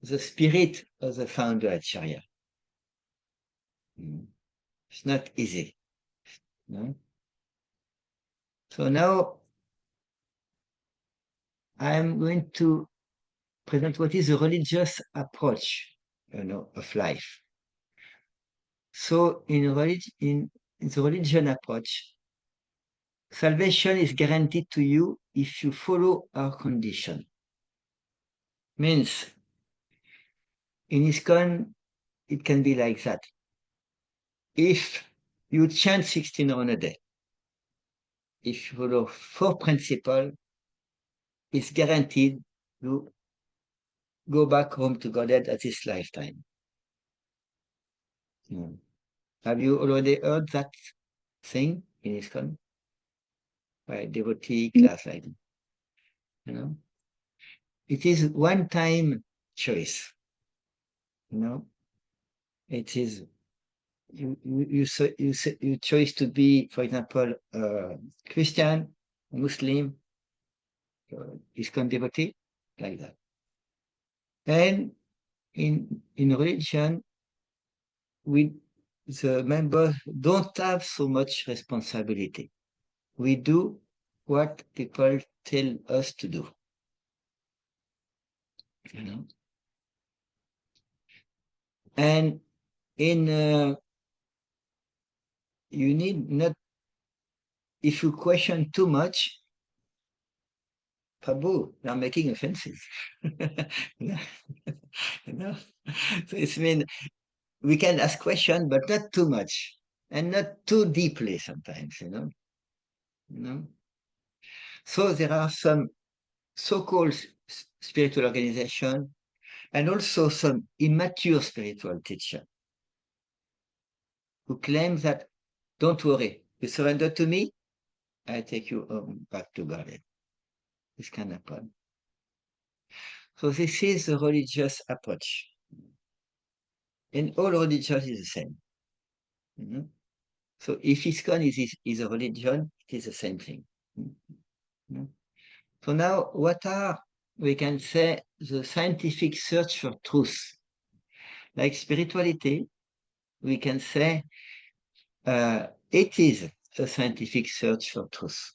the spirit of the founder Acharya. It's not easy. So now I'm going to present what is the religious approach, of life. So in the religion approach, salvation is guaranteed to you if you follow our condition. Means in ISKCON, it can be like that. If you chant 16 rounds a day, if you follow 4 principles, it's guaranteed you go back home to Godhead at this lifetime. Have you already heard that thing in ISKCON? By devotee class like that. It is one-time choice. It is you choose to be, for example, Christian, Muslim, ISKCON devotee, like that. And in religion, the members don't have so much responsibility. We do what people tell us to do. And you need not, if you question too much, Prabhu, you are making offenses. So it means we can ask questions, but not too much and not too deeply sometimes, So there are some so-called spiritual organization and also some immature spiritual teacher who claim that, don't worry, you surrender to me, I take you back to God. This can happen. So this is the religious approach. And all religions is the same. So if ISKCON is a religion, it is the same thing. So now, what are, we can say, the scientific search for truth? Like spirituality, we can say it is a scientific search for truth.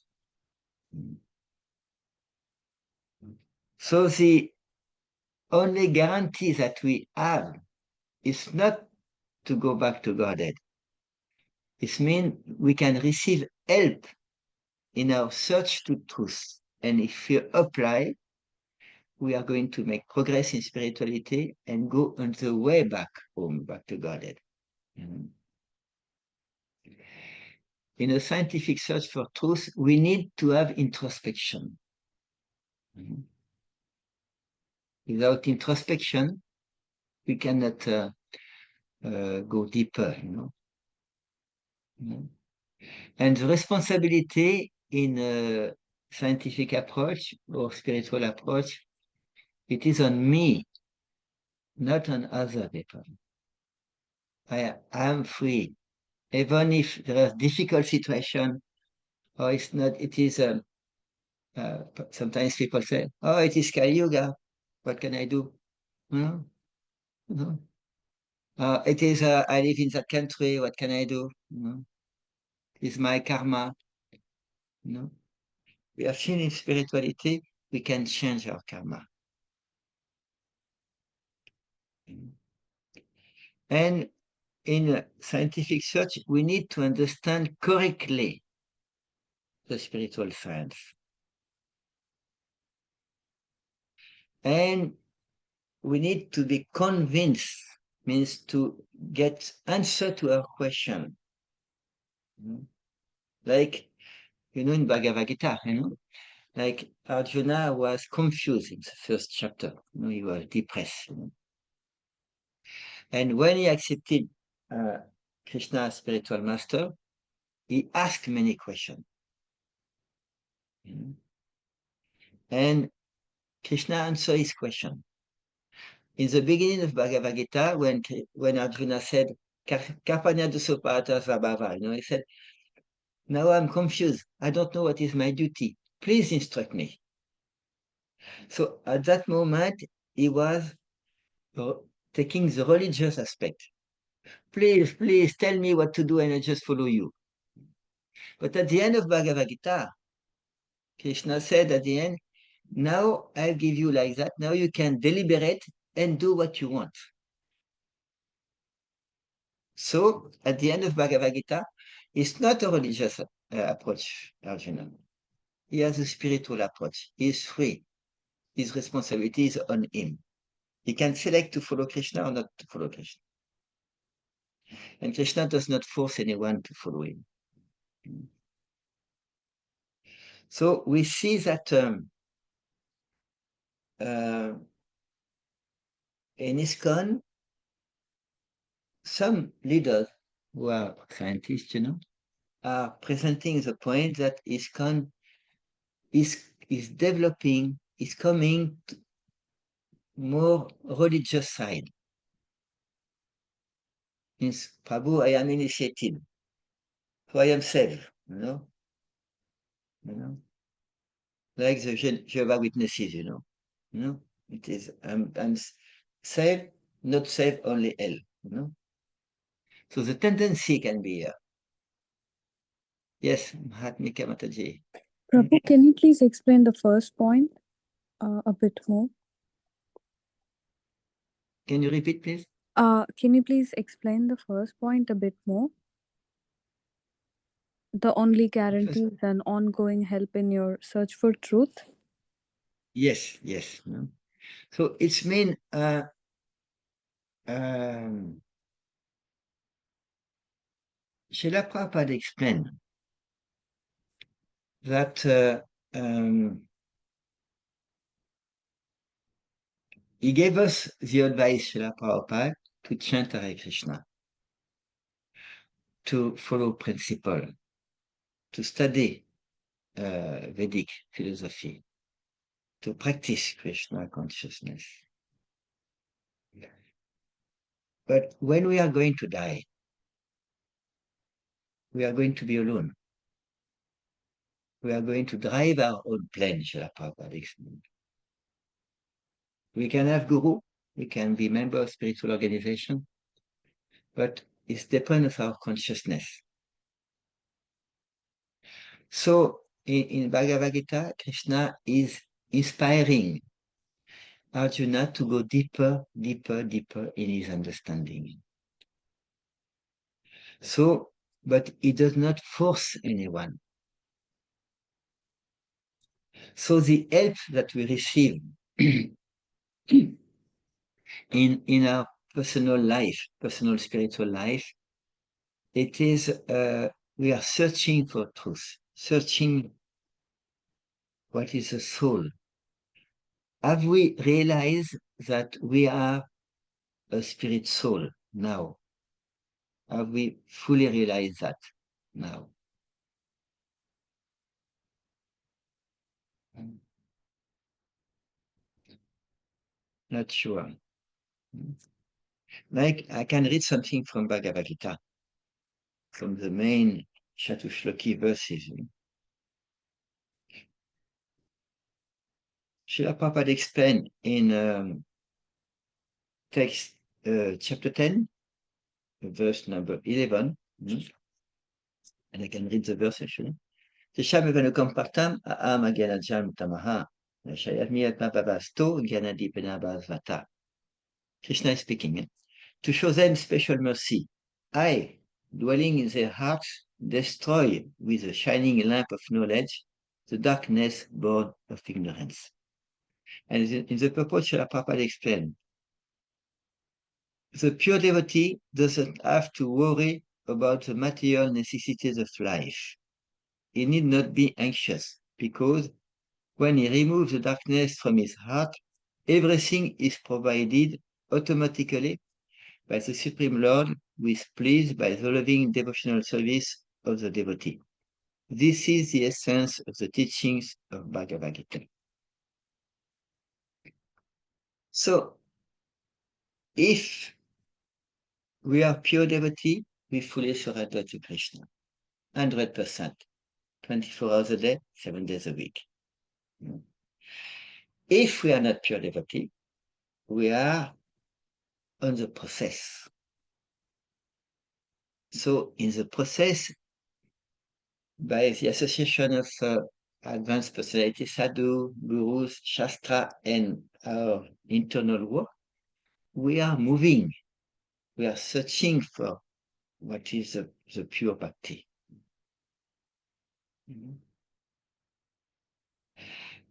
So the only guarantee that we have is not to go back to Godhead. It means we can receive help in our search to truth. And if we apply, we are going to make progress in spirituality and go on the way back home, back to Godhead. In a scientific search for truth, we need to have introspection. Without introspection, we cannot go deeper, And the responsibility in a scientific approach or spiritual approach, it is on me, not on other people. I am free, even if there are difficult situations, or it's not. It is. Sometimes people say, "Oh, it is Kali Yuga. What can I do?" No. It is. I live in that country. What can I do? It's my karma. We have seen in spirituality we can change our karma. And in scientific search, we need to understand correctly the spiritual science. And we need to be convinced, means to get answer to our question. Like, in Bhagavad Gita, like Arjuna was confused in the first chapter. He was depressed. And when he accepted Krishna as spiritual master, he asked many questions. And Krishna answered his question. In the beginning of Bhagavad Gita, when Arjuna said, Karpanya dusopata svabhava, he said, now I'm confused. I don't know what is my duty. Please instruct me. So at that moment, he was taking the religious aspect. Please tell me what to do and I just follow you. But at the end of Bhagavad Gita, Krishna said at the end, now I'll give you like that. Now you can deliberate and do what you want. So at the end of Bhagavad Gita, it's not a religious approach, Arjuna. He has a spiritual approach. He is free. His responsibility is on him. He can select to follow Krishna or not to follow Krishna. And Krishna does not force anyone to follow him. So we see that in ISKCON, some leaders who are scientists, are presenting the point that ISKCON is developing, is coming to more religious side. Means, Prabhu, I am initiated, so I am saved, like the Jehovah's Witnesses, it is, I'm saved, not saved, only hell, So the tendency can be here. Yes, Mahatmika Mataji. Prabhu, can you please explain the first point a bit more? Can you repeat, please? Can you please explain the first point a bit more? The only guarantee is an ongoing help in your search for truth. Yes. So it's mean Srila Prabhupada explained that he gave us the advice, Srila Prabhupada, to chant Hare Krishna, to follow principle, to study Vedic philosophy, to practice Krishna consciousness. But when we are going to die, we are going to be alone. We are going to drive our own plane, Srila Prabhupada explained. We can have guru, we can be member of spiritual organization, but it's depends on our consciousness. So in Bhagavad Gita, Krishna is inspiring Arjuna to go deeper in his understanding. So but he does not force anyone. So the help that we receive in our personal life, personal spiritual life, it is we are searching for truth, searching what is the soul. Have we realized that we are a spirit soul now? Have we fully realized that now? Not sure. Like I can read something from Bhagavad Gita, from the main Chatushloki verses. Srila Prabhupada explained in text chapter 10, verse number 11, and I can read the verse actually. Tishamevanukam partam aham agyanajam tamaha, shayamiyatmabhavasto gyanadipenabhasvata. Krishna is speaking. To show them special mercy, I, dwelling in their hearts, destroy with a shining lamp of knowledge the darkness born of ignorance. And in the purport, Srila Prabhupada explained, the pure devotee doesn't have to worry about the material necessities of life. He need not be anxious, because when he removes the darkness from his heart, everything is provided automatically by the Supreme Lord, who is pleased by the loving devotional service of the devotee. This is the essence of the teachings of Bhagavad Gita. So, if we are pure devotee, we fully surrender to Krishna, 100%, 24 hours a day, 7 days a week. If we are not pure devotee, we are on the process. So, in the process, by the association of advanced personality, sadhu, gurus, shastra, and our internal work, we are moving. We are searching for what is the pure bhakti.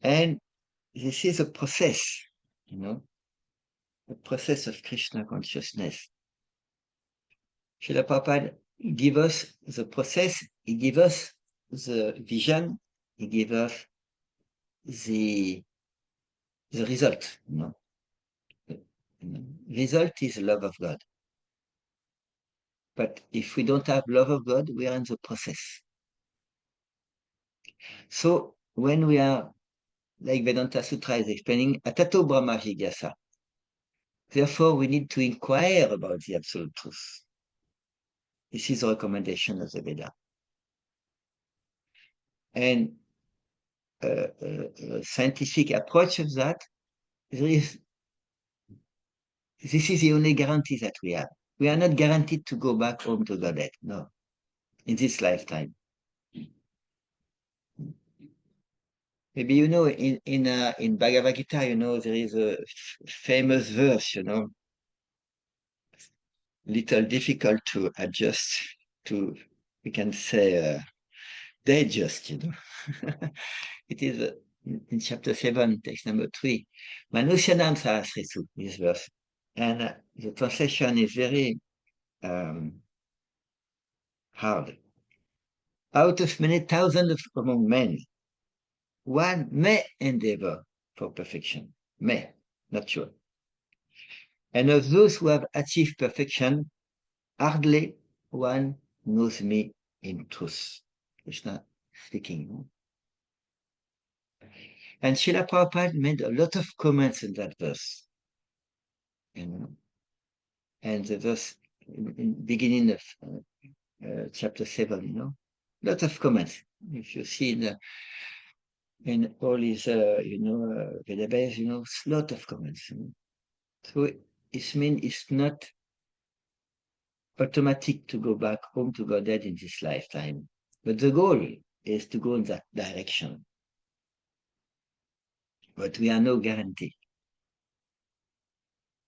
And this is a process, a process of Krishna consciousness. Srila Prabhupada give us the process, he give us the vision, he give us the result. Result is love of God. But if we don't have love of God, we are in the process. So when we are, like Vedanta Sutra is explaining, atato brahma jigyasa. Therefore, we need to inquire about the absolute truth. This is the recommendation of the Veda. And a scientific approach of that, this is the only guarantee that we have. We are not guaranteed to go back home to Godhead, no, in this lifetime. Maybe in Bhagavad Gita, there is a famous verse, little difficult to adjust to, we can say, digest, It is in chapter 7, text number 3. Manusyanam sahasrisu, this verse. And the translation is very hard. Out of many thousands among men, one may endeavor for perfection. May, not sure. And of those who have achieved perfection, hardly one knows me in truth. Krishna speaking. And Srila Prabhupada made a lot of comments in that verse. And the verse in beginning of chapter 7, lot of comments. If you see in all his, database, lot of comments. So it means it's not automatic to go back home to Godhead in this lifetime. But the goal is to go in that direction. But we are no guarantee.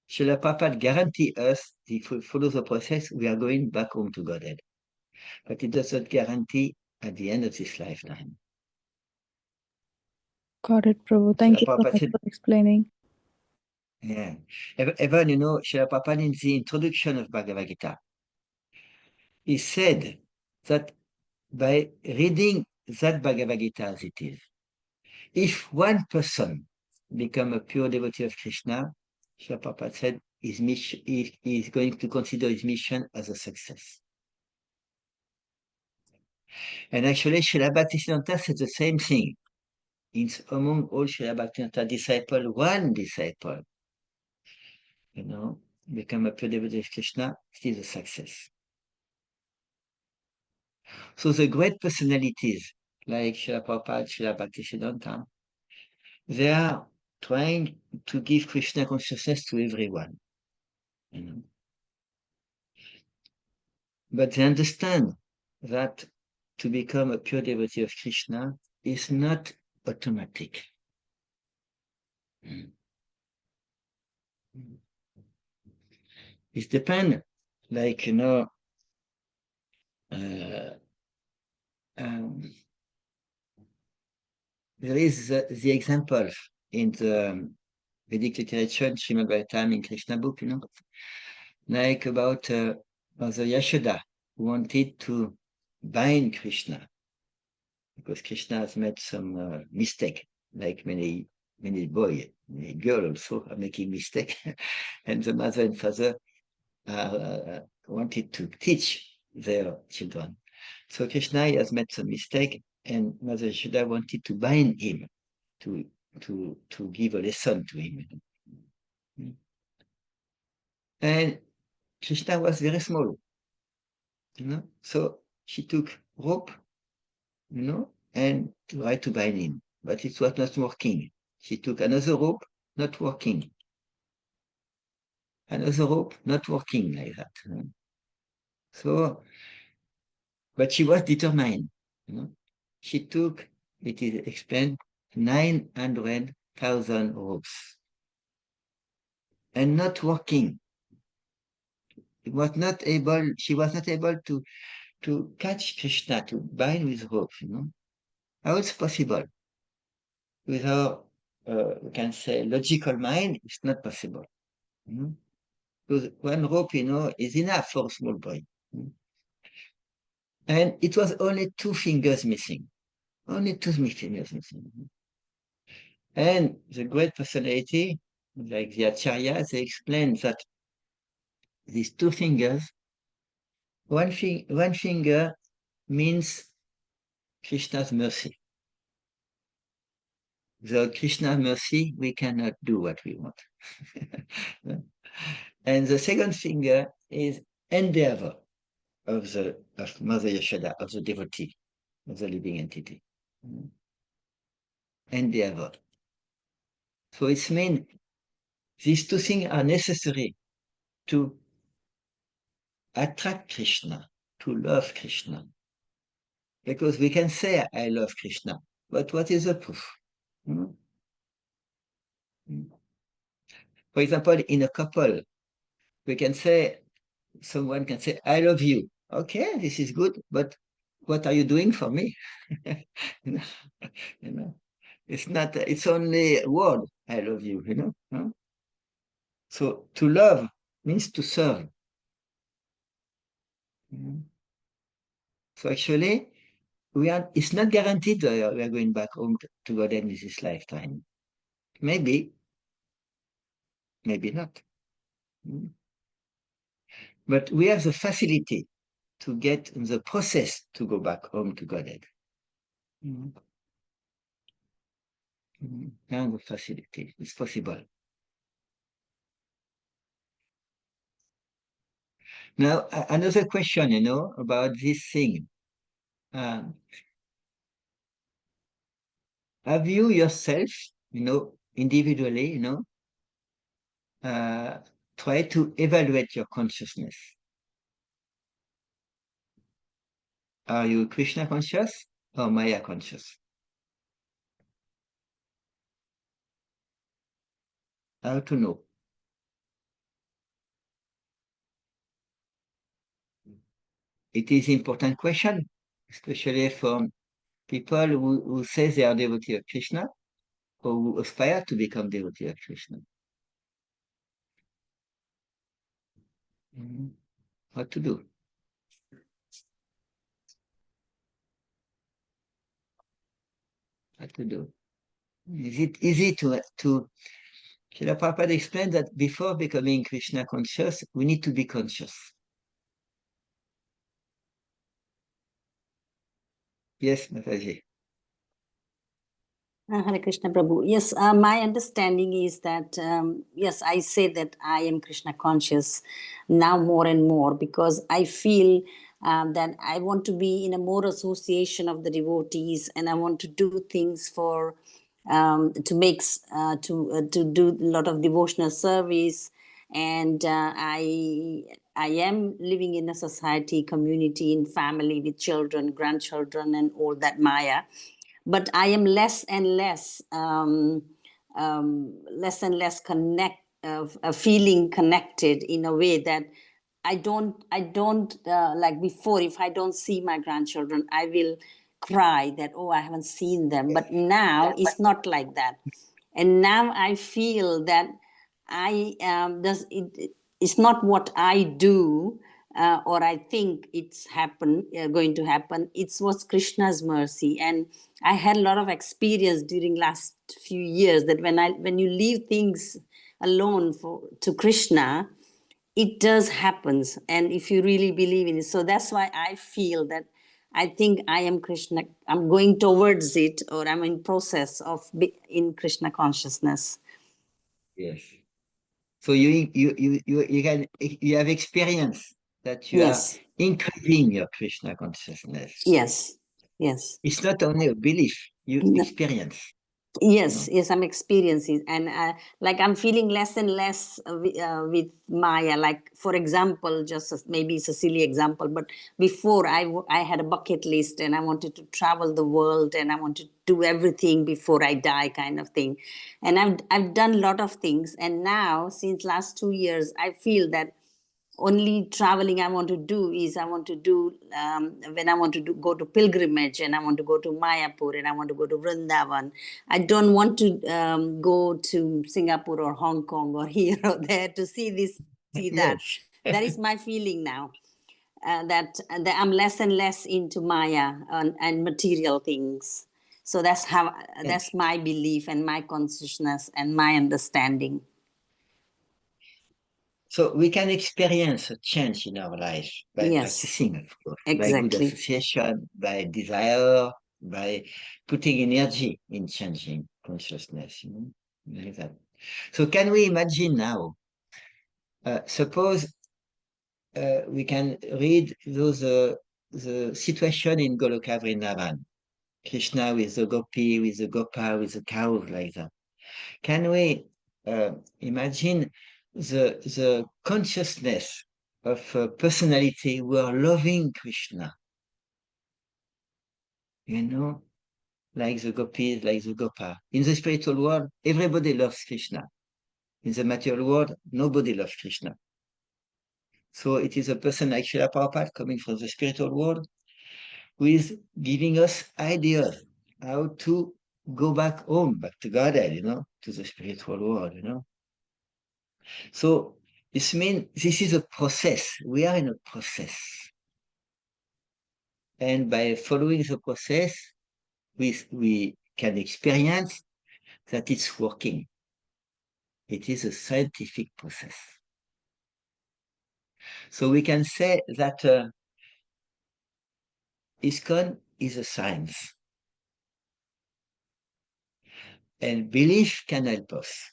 Srila Prabhupada guarantee us, if we follow the process, we are going back home to Godhead. but it doesn't guarantee at the end of this lifetime. Got it, Prabhu. Thank you so much for explaining. Yeah. Even, Srila Prabhupada in the introduction of Bhagavad Gita, he said that by reading that Bhagavad Gita as it is, if one person become a pure devotee of Krishna, Srila Prabhupada said his mission, he is going to consider his mission as a success. And actually, Srila Bhaktisiddhanta said the same thing. It's among all Srila Bhaktisiddhanta disciples, one disciple, become a pure devotee of Krishna, it is a success. So the great personalities like Srila Prabhupada, Srila Bhaktisiddhanta, they are trying to give Krishna consciousness to everyone. But they understand that to become a pure devotee of Krishna is not automatic. It depends, like, there is the example in the Vedic literature, Srimad Bhagavatam in Krishna book, like about Mother Yashoda, who wanted to bind Krishna because Krishna has made some mistake, like many boys, many girls also are making mistake, and the mother and father wanted to teach their children. So Krishna has made some mistake, and Mother Yashoda wanted to bind him, to give a lesson to him. And Krishna was very small, so she took rope, and tried to bind him, but it was not working. She took another rope, not working. Another rope, not working like that. So, but she was determined. She took, it is explained, 900,000 ropes, and not working. She was not able to catch Krishna, to bind with rope. How it's possible? With our, we can say, logical mind, it's not possible. Because one rope, is enough for a small boy. And it was only 2 fingers missing. Only 2 fingers missing. And the great personality, like the Acharya, they explain that these 2 fingers, one finger means Krishna's mercy. Without Krishna's mercy, we cannot do what we want. And the second finger is endeavor of Mother Yashoda, of the devotee, of the living entity. Endeavor. So it means these 2 things are necessary to attract Krishna, to love Krishna. Because we can say, I love Krishna, but what is the proof? For example, in a couple, we can say, someone can say, I love you. Okay, this is good, but what are you doing for me? It's not, it's only a word, I love you, So to love means to serve. So actually, it's not guaranteed that we are going back home to God in this lifetime. Maybe not. But we have the facility to get in the process to go back home to Godhead. Now the facility, it's possible. Now, another question, about this thing. Have you yourself, individually, try to evaluate your consciousness? Are you Krishna conscious or Maya conscious? How to know? it is important question, especially for people who say they are devotee of Krishna or who aspire to become devotee of Krishna. What to do? What to do? Is it easy to Srila Prabhupada explained that before becoming Krishna conscious, we need to be conscious. Yes, Mataji. Hare Krishna Prabhu. Yes, my understanding is that, yes, I say that I am Krishna conscious now more and more because I feel that I want to be in a more association of the devotees and I want to do things for, to do a lot of devotional service. And I am living in a society, community, in family with children, grandchildren, and all that Maya. But I am less and less feeling connected in a way that I don't like before. If I don't see my grandchildren, I will cry that, oh, I haven't seen them. But now it's not like that, and now I feel that it's not what I do or I think it's going to happen. It was Krishna's mercy, and I had a lot of experience during last few years that when you leave things alone to Krishna, it does happens, and if you really believe in it, so that's why I feel that I think I am Krishna. I'm going towards it, or I'm in process of in Krishna consciousness. Yes. So you have experience that you are Yes. increasing your Krishna consciousness. Yes. Yes. It's not only a belief, you experience. Yes, yes, I'm experiencing, and like I'm feeling less and less with Maya. Like, for example, maybe it's a silly example, but before I had a bucket list and I wanted to travel the world and I wanted to do everything before I die, kind of thing. And I've done a lot of things, and now since last 2 years, I feel that only traveling I want to do is I want to do when I want to go to pilgrimage and I want to go to Mayapur and I want to go to Vrindavan. I don't want to go to Singapore or Hong Kong or here or there to see this, see that. Yes. That is my feeling now. That I'm less and less into Maya and material things. So that's my belief and my consciousness and my understanding. So we can experience a change in our life by practicing, of course, by good association, by desire, by putting energy in changing consciousness. Like that. So can we imagine now? Suppose we can read the situation in Goloka Vrindavan. Krishna with the gopi, with the gopal, with the cows, like that. Can we imagine the consciousness of a personality who are loving Krishna? Like the gopis, like the gopal. In the spiritual world, everybody loves Krishna. In the material world, nobody loves Krishna. So it is a person like Srila Prabhupada coming from the spiritual world who is giving us ideas how to go back home, back to Godhead, to the spiritual world, So this means this is a process. We are in a process. And by following the process, we can experience that it's working. It is a scientific process. So we can say that ISKCON is a science. And belief can help us.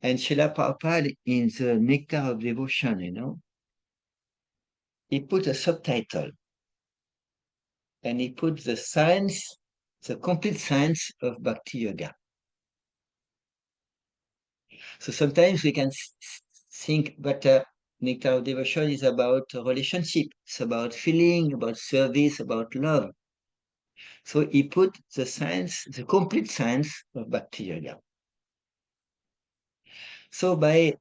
And Srila Prabhupada, in the Nectar of Devotion, he put a subtitle. And he put the science, the complete science of Bhakti Yoga. So sometimes we can think, but Nectar of Devotion is about a relationship. It's about feeling, about service, about love. So he put the science, the complete science of Bhakti Yoga. So by,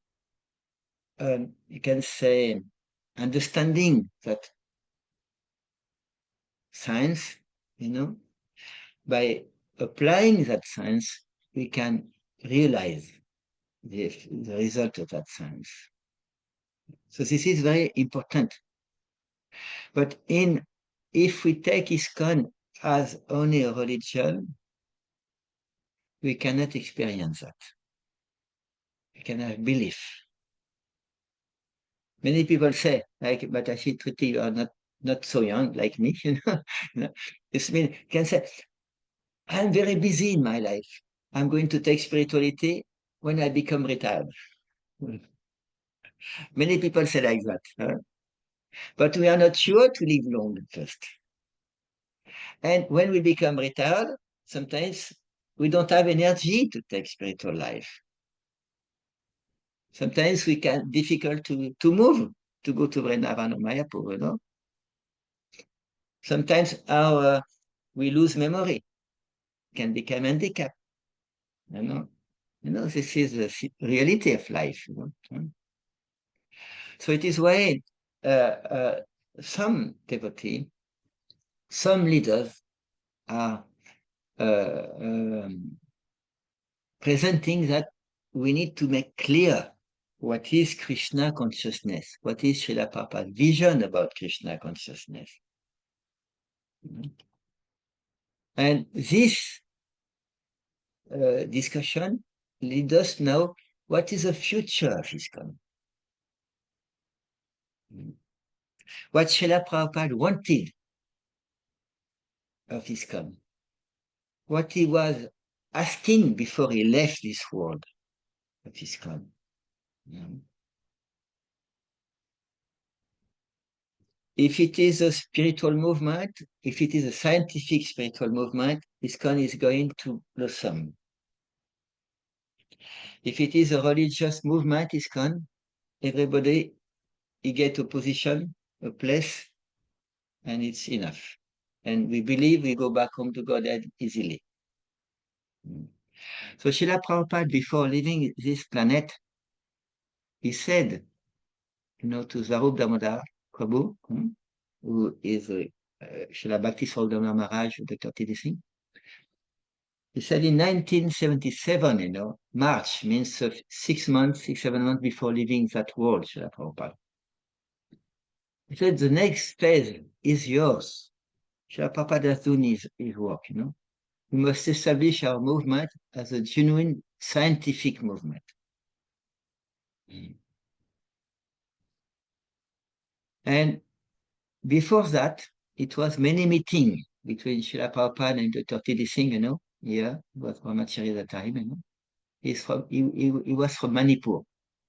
you can say, understanding that science, you know. By applying that science, we can realize the result of that science. So this is very important. But if we take ISKCON as only a religion, we cannot experience that. We cannot believe. Many people say, like, but I see Triti, you are not so young like me, you know. This means can say, I'm very busy in my life. I'm going to take spirituality when I become retired. Many people say like that. Huh? But we are not sure to live long first. And when we become retired, sometimes we don't have energy to take spiritual life. Sometimes we can difficult to move, to go to Vrindavan or Mayapur, you know. Sometimes we lose memory, can become handicapped, you know. You know, this is the reality of life, you know. So it is why some devotees, some leaders are presenting that we need to make clear what is Krishna consciousness, what is Srila Prabhupada's vision about Krishna consciousness. And this discussion leads us now, what is the future of ISKCON? What Srila Prabhupada wanted of ISKCON? What he was asking before he left this world of ISKCON? If it is a spiritual movement, if it is a scientific spiritual movement, ISKCON is going to blossom. If it is a religious movement, ISKCON, everybody, he get a position, a place, and it's enough. And we believe we go back home to Godhead easily. So Srila Prabhupada, before leaving this planet, he said, you know, to Zarup Damodar Prabhu, who is Srila Bhakti Swarup Maharaj of the 30th thing. He said in 1977, you know, March means 6 months, 7 months before leaving that world, Srila Prabhupada. He said the next phase is yours. Srila Prabhupada has done his work, you know. We must establish our movement as a genuine scientific movement. And before that, it was many meetings between Srila Prabhupada and Dr. T.D. Singh, you know, here, was Brahmachari at that time, you know. He was from Manipur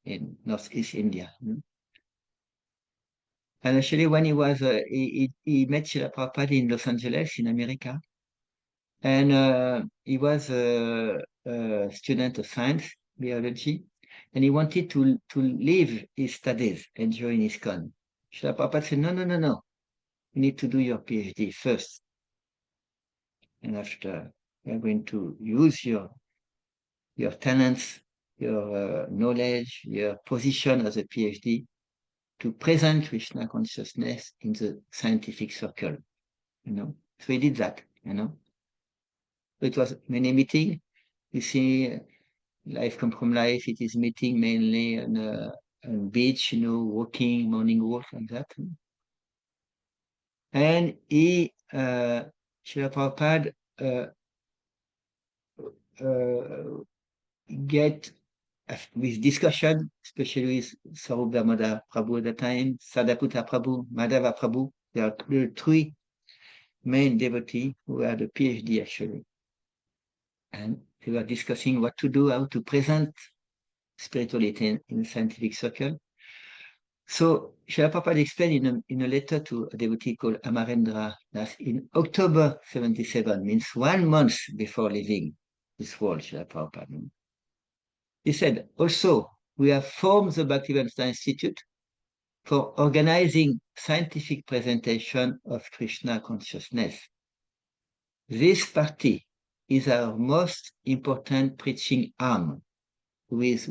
in northeast India. You know? And actually, when he was, he met Srila Prabhupada in Los Angeles, in America. And he was a student of science, biology, and he wanted to leave his studies and join ISKCON. Srila Prabhupada said, no. You need to do your PhD first. And after, you're going to use your talents, your knowledge, your position as a PhD to present Krishna consciousness in the scientific circle, you know. So he did that, you know. It was many meetings. You see, Life Come From Life, it is meeting mainly on beach, you know, walking, morning walk, and that. And Srila Prabhupada get with discussion, especially with Sarup Damodar Prabhu at the time, Sadaputa Prabhu, Madhava Prabhu. There are the three main devotees who had a PhD actually. And they were discussing what to do, how to present spirituality in scientific circle. So Srila Prabhupada explained in a letter to a devotee called Amarendra Das in October 77, means 1 month before leaving this world, Srila Prabhupada. He said, also, we have formed the Bhaktivedanta Institute for organizing scientific presentation of Krishna consciousness. This party is our most important preaching arm, which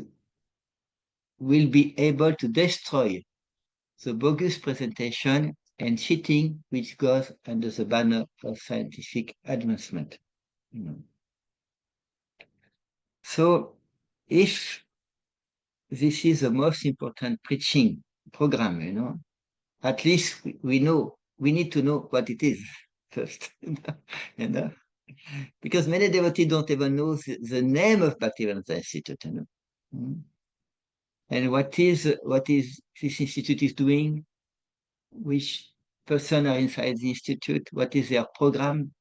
will be able to destroy the bogus presentation and cheating, which goes under the banner of scientific advancement. So if this is the most important preaching program, at least we need to know what it is first, because many devotees don't even know the name of Bhaktivedanta Institute. And what is this institute is doing, which person are inside the institute, what is their program,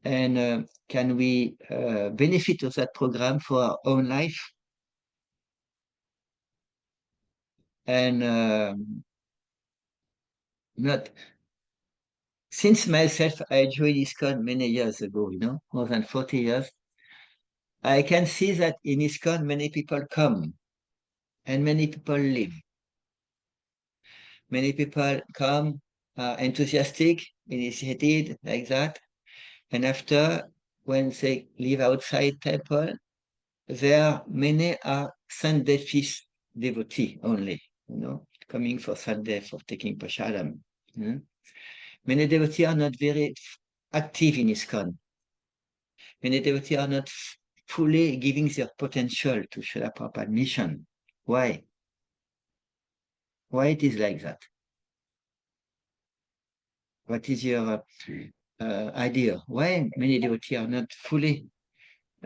and can we benefit of that program for our own life? And not since myself, I joined ISKCON many years ago, more than 40 years. I can see that in ISKCON, many people come and many people leave. Many people come enthusiastic, initiated, like that. And after, when they leave outside temple, many are Sunday feast devotee only, coming for Sunday for taking prasadam. Many devotees are not very active in ISKCON. Many devotees are not fully giving their potential to Srila Prabhupada mission. Why? Why it is like that? What is your idea? Why many devotees are not fully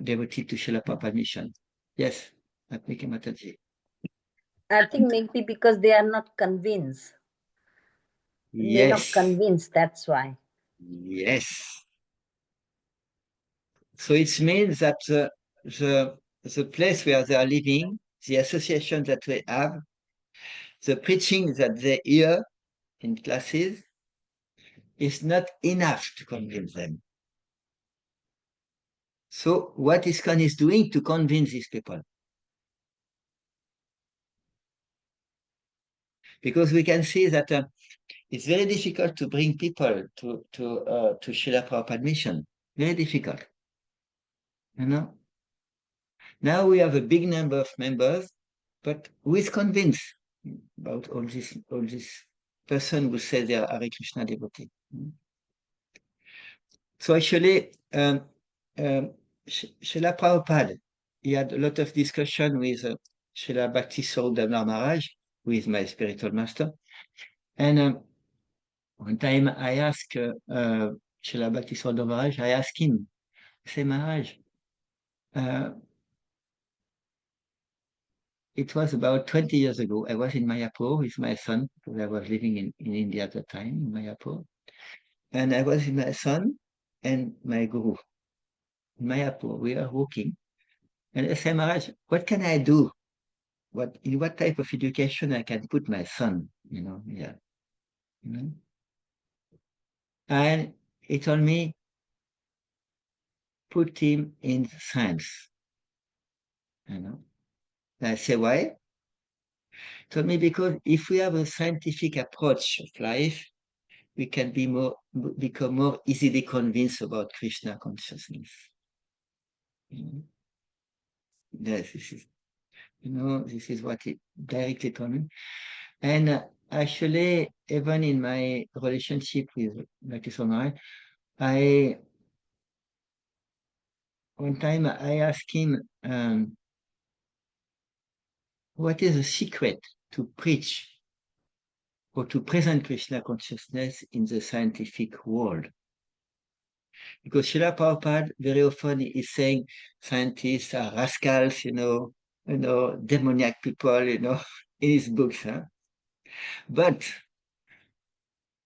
devoted to Srila Prabhupada mission? Yes, Atmiki Mataji. I think maybe because they are not convinced. They're not Yes. convinced, that's why. Yes. So it means that the place where they are living, the association that they have, the preaching that they hear in classes is not enough to convince them. So what ISKCON is doing to convince these people? Because we can see that it's very difficult to bring people to Srila Prabhupada mission. Very difficult. Now we have a big number of members, but who is convinced about all this person who say they are Hare Krishna devotee? So actually, Srila Prabhupada, he had a lot of discussion with Srila Bhakti Saudana Maharaj, who is my spiritual master. And one time I asked Srila Bhakti Saudana Maharaj, I asked him, I say, Maharaj, it was about 20 years ago. I was in Mayapur with my son, because I was living in India at the time, in Mayapur. And I was with my son and my guru. In Mayapur, we are walking. And I said, Maharaj, what can I do? In what type of education I can put my son, yeah. And he told me, put him in science. I say, why? He told me, because if we have a scientific approach of life, we can become more easily convinced about Krishna consciousness. Yes, this is what he directly told me. And actually, even in my relationship with Bhakti Somai, one time I asked him, what is the secret to preach or to present Krishna consciousness in the scientific world? Because Srila Prabhupada very often is saying scientists are rascals, demoniac people, in his books. But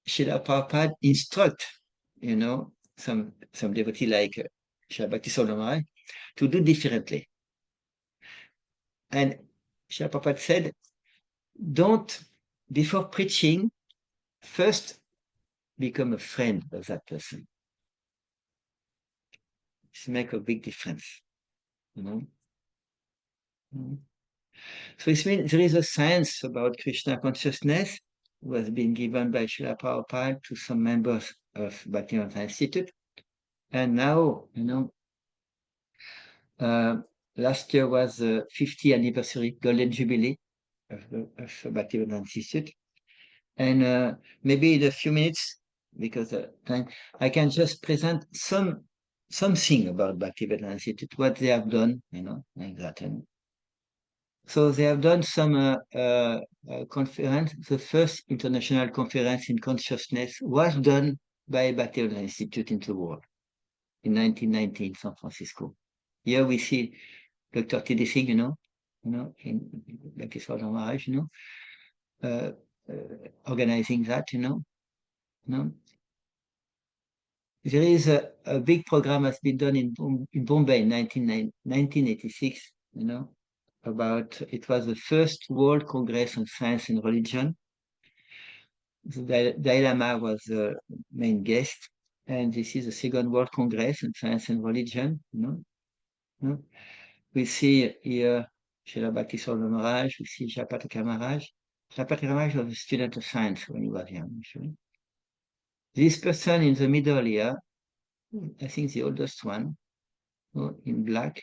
Srila Prabhupada instruct, some devotee like Srila Bhakti Solomai to do differently. And Srila Prabhupada said, before preaching, first become a friend of that person. It makes a big difference. So it means there is a science about Krishna consciousness was being given by Srila Prabhupada to some members of Bhaktivedanta Institute. And now, last year was the 50th anniversary Golden Jubilee of Bhaktivedanta Institute. And maybe in a few minutes, because time, I can just present something about Bhaktivedanta Institute, what they have done, like that. And so they have done some conference. The first international conference in consciousness was done by Bhaktivedanta Institute in the world in 1990 in San Francisco. Here we see Dr. T.D. Singh, in Bhakti Maharaj, organizing that, There is a big program has been done in Bombay in 1986, about, it was the first World Congress on Science and Religion. The Dalai Lama was the main guest, and this is the second World Congress on Science and Religion, We see here Srila Bhakti Maharaj, we see Japataka Maharaj. Japataka Maharaj was a student of science when he was young, actually. This person in the middle here, I think the oldest one, in black,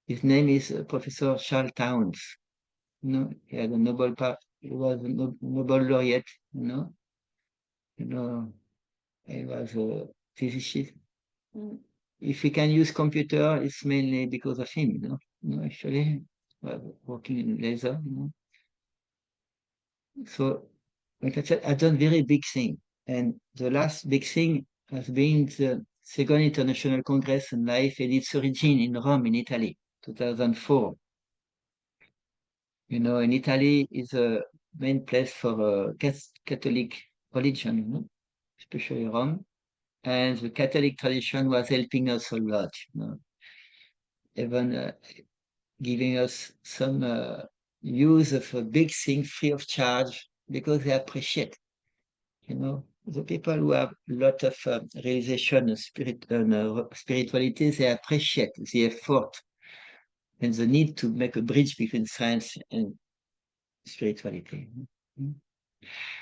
his name is Professor Charles Towns. He had a he was a Nobel laureate, he was a physicist. If we can use computer, it's mainly because of him, actually, working in laser, So, like I said, I've done very big thing. And the last big thing has been the Second International Congress on Life and its origin in Rome, in Italy, 2004. In Italy is a main place for Catholic religion, especially Rome. And the Catholic tradition was helping us a lot, even giving us some use of a big thing free of charge because they appreciate, the people who have a lot of realization of spirituality, they appreciate the effort and the need to make a bridge between science and spirituality.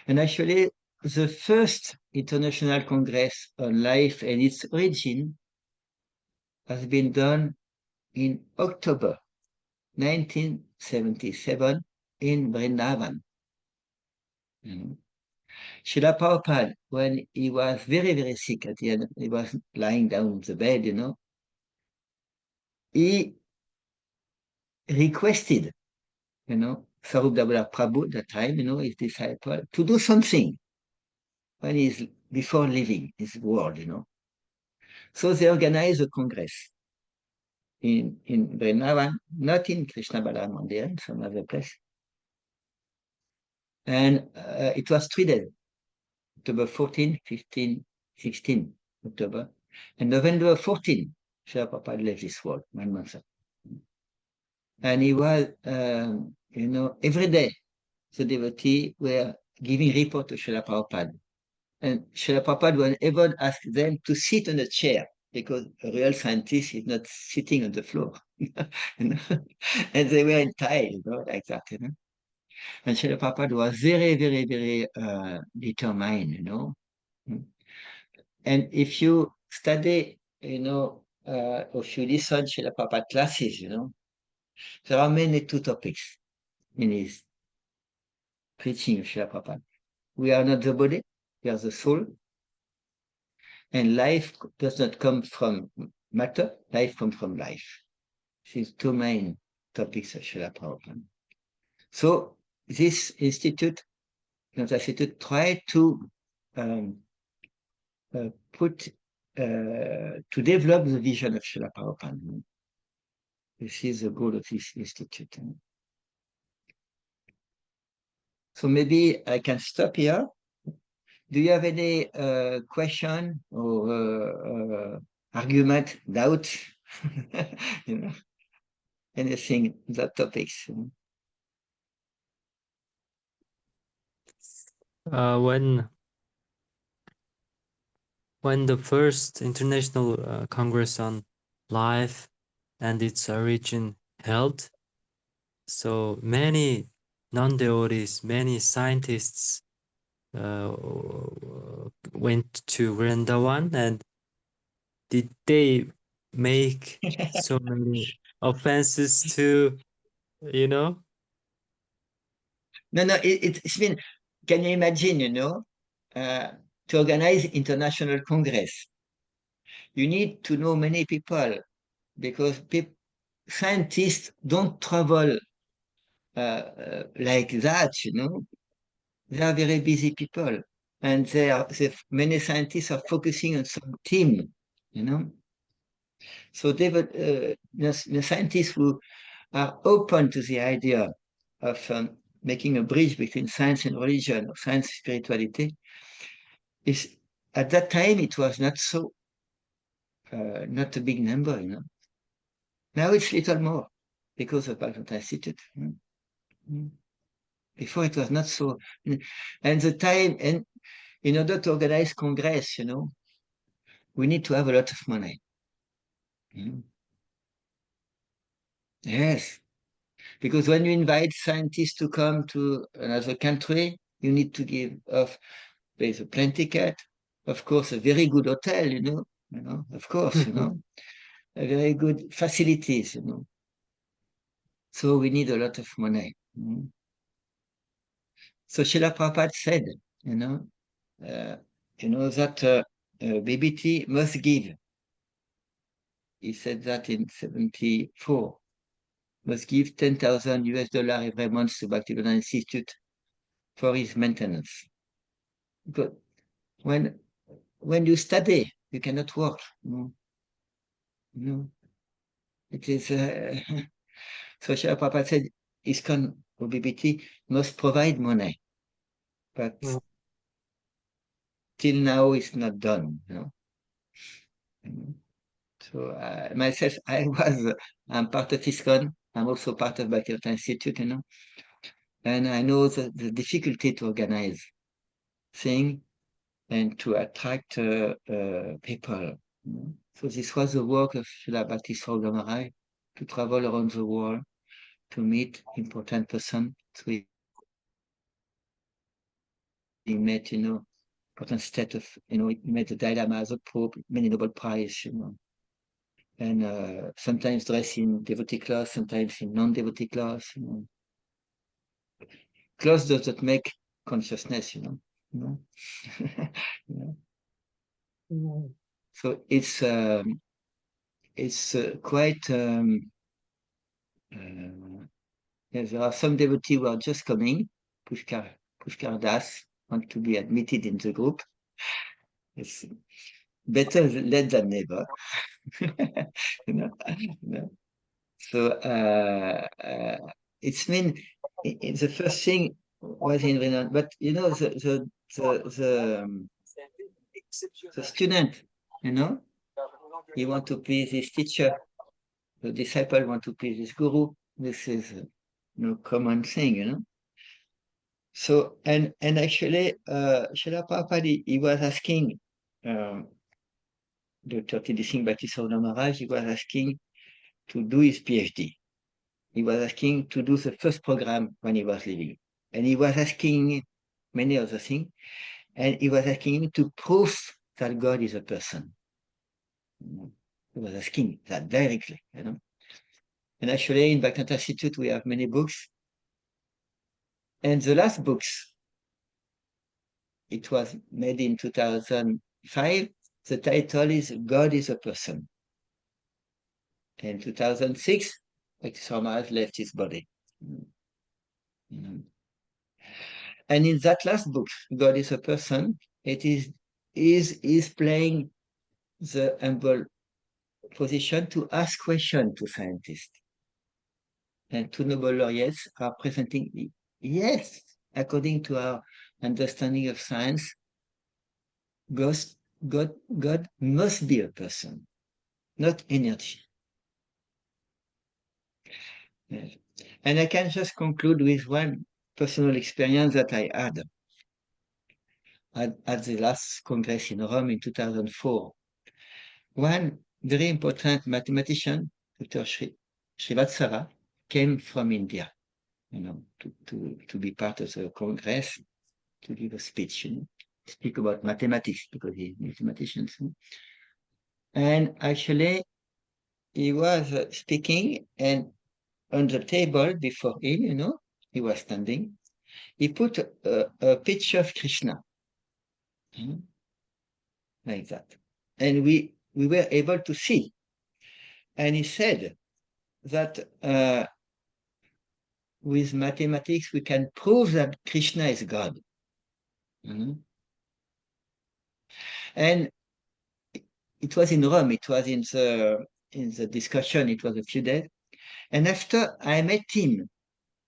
And actually, the first International Congress on Life and its Origin has been done in October 1977 in Vrindavan. Srila Prabhupada, when he was very, very sick at the end, he was lying down on the bed, he requested, Sarubdabula Prabhu at that time, his disciple, to do something when he's before leaving this world, So they organized a congress in Vrindavan, not in Krishna Balaram Mandir, in some other place. And it was 3 days, October 14, 15, 16 October. And November 14, Srila Prabhupada left this world, 1 month ago. And he was, every day, the devotee were giving report to Srila Prabhupada. And Srila Prabhupada would even ask them to sit on a chair, because a real scientist is not sitting on the floor. And they were entirely, like that. And Srila Prabhupada was very, very, very determined, And if you study, or if you listen to Srila Prabhupada classes, there are mainly 2 topics in his preaching of Srila Prabhupada. We are not the body, we are the soul. And life does not come from matter, life comes from life. These 2 main topics of Srila Prabhupada. So this institute, try to to develop the vision of Srila Prabhupada. This is the goal of this institute. So maybe I can stop here. Do you have any question or argument, doubt? Anything that topics? When the first International Congress on Life and its Origin held, so many non-devotees, many scientists went to Vrindavan, and did they make so many offenses to, No, it's been can you imagine, to organize international congress, you need to know many people, because scientists don't travel like that, They are very busy people, and many scientists are focusing on some team, So the scientists who are open to the idea of making a bridge between science and religion, or science and spirituality, is at that time it was not so, not a big number, Now it's little more because of Bhagavad Institute. Before it was not so, and the time, and in order to organize Congress, we need to have a lot of money. Yes, because when you invite scientists to come to another country, you need to there's a plane ticket, of course, a very good hotel, of course, a very good facilities, So we need a lot of money. So Srila Prabhupada said, that BBT must give. He said that in 74, must give $10,000 every month to Bhaktivedanta Institute for his maintenance. But when you study, you cannot work. It is so Srila Prabhupada said ISKCON or BBT must provide money, but till now it's not done. So myself, I'm part of ISKCON. I'm also part of Bhaktivedanta Institute, and I know the difficulty to organize things and to attract people. So this was the work of Srila Bhakti Sarvabhauma Maharaj, to travel around the world, to meet important persons. So he met, important state of, he met the Dalai Lama, the Pope, many Nobel Prize, and sometimes dressed in devotee clothes, sometimes in non-devotee clothes. Clothes does not make consciousness, So it's quite. Yes, there are some devotees who are just coming. Pushkar Das want to be admitted in the group. It's better late than never. So it's mean the first thing was in Renan, but the student, he want to please his teacher, the disciple want to please his guru. This is no common thing, So and actually, Srila Prabhupada, he was asking Dr. T.D. Singh Bhakti Sarvabhauma Maharaj, he was asking to do his PhD. He was asking to do the first program when he was living. And he was asking many other things. And he was asking him to prove that God is a person. He was asking that directly, And actually in Bhaktivedanta Institute, we have many books. And the last books, it was made in 2005. The title is God is a Person. In 2006, Bhakti Sarvabhauma Maharaj left his body. And in that last book, God is a Person, it is playing the humble position to ask questions to scientists. And two Nobel laureates are presenting, yes, according to our understanding of science, God must be a person, not energy. Yes. And I can just conclude with one personal experience that I had at the last Congress in Rome in 2004. One very important mathematician, Dr. Srivatsara, came from India, to be part of the Congress, to give a speech, speak about mathematics, because he's a mathematician. And actually, he was speaking, and on the table before him, he was standing, he put a picture of Krishna, like that. And we were able to see. And he said that with mathematics, we can prove that Krishna is God. And it was in Rome, it was in the discussion, it was a few days. And after I met him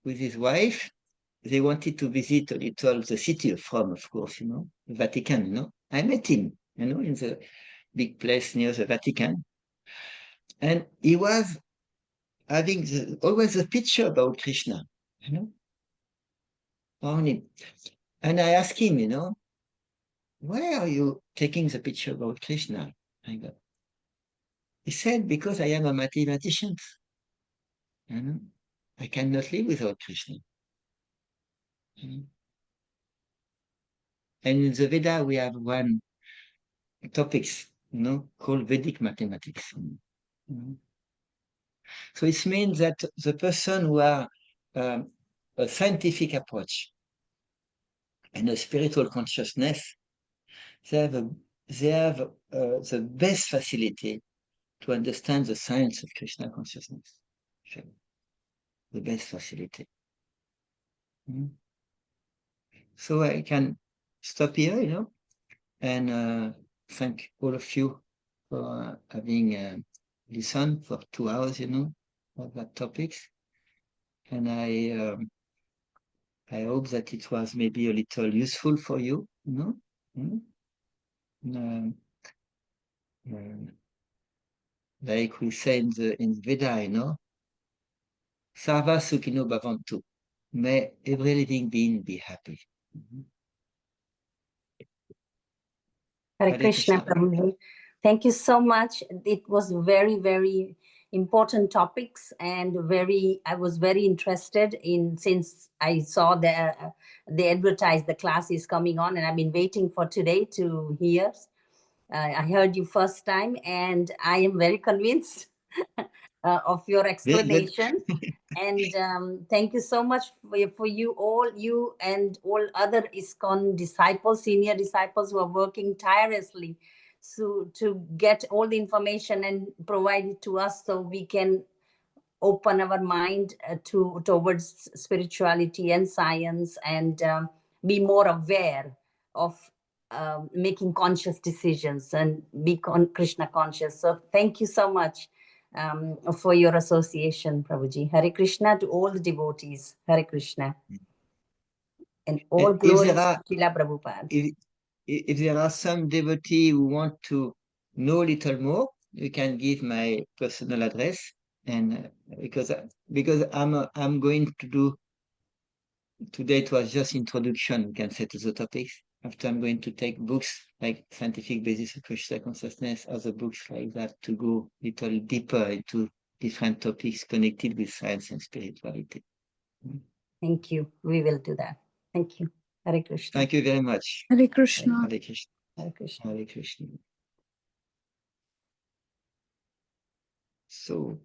with his wife, they wanted to visit a little the city of Rome, of course, the Vatican, I met him, in the big place near the Vatican. And he was having always a picture about Krishna, on him. And I asked him, why are you taking the picture about Krishna? He said, because I am a mathematician. I cannot live without Krishna. And in the Veda, we have one topics, called Vedic mathematics. So it means that the person who are a scientific approach and a spiritual consciousness, they have the best facility to understand the science of Krishna consciousness. The best facility. So I can stop here, and thank all of you for having listened for 2 hours, of that topics. And I hope that it was maybe a little useful for you, like we say in Veda, Sarva Sukhino Bhavantu. May every living being be happy. Hare Hare Krishna, Krishna. Prabhuji. Thank you so much. It was very, very important topics, and I was very interested in, since I saw they advertised the class is coming on, and I've been waiting for today to hear. I heard you first time, and I am very convinced of your explanation. And thank you so much for you and all other ISKCON disciples, senior disciples who are working tirelessly to get all the information and provide it to us so we can open our mind towards spirituality and science, and be more aware of making conscious decisions and be Krishna conscious. So thank you so much for your association, Prabhuji. Hare Krishna to all the devotees. Hare Krishna. And all glories to Srila Prabhupada. If there are some devotees who want to know a little more, you can give my personal address, and because I'm going to do today, it was just introduction, you can say, to the topics. After, I'm going to take books like Scientific Basis of Krishna Consciousness, other books like that, to go a little deeper into different topics connected with science and spirituality. Thank you. We will do that. Thank you. Hare Krishna. Thank you very much. Hare Krishna. Hare Krishna. Hare Krishna. Hare Krishna. So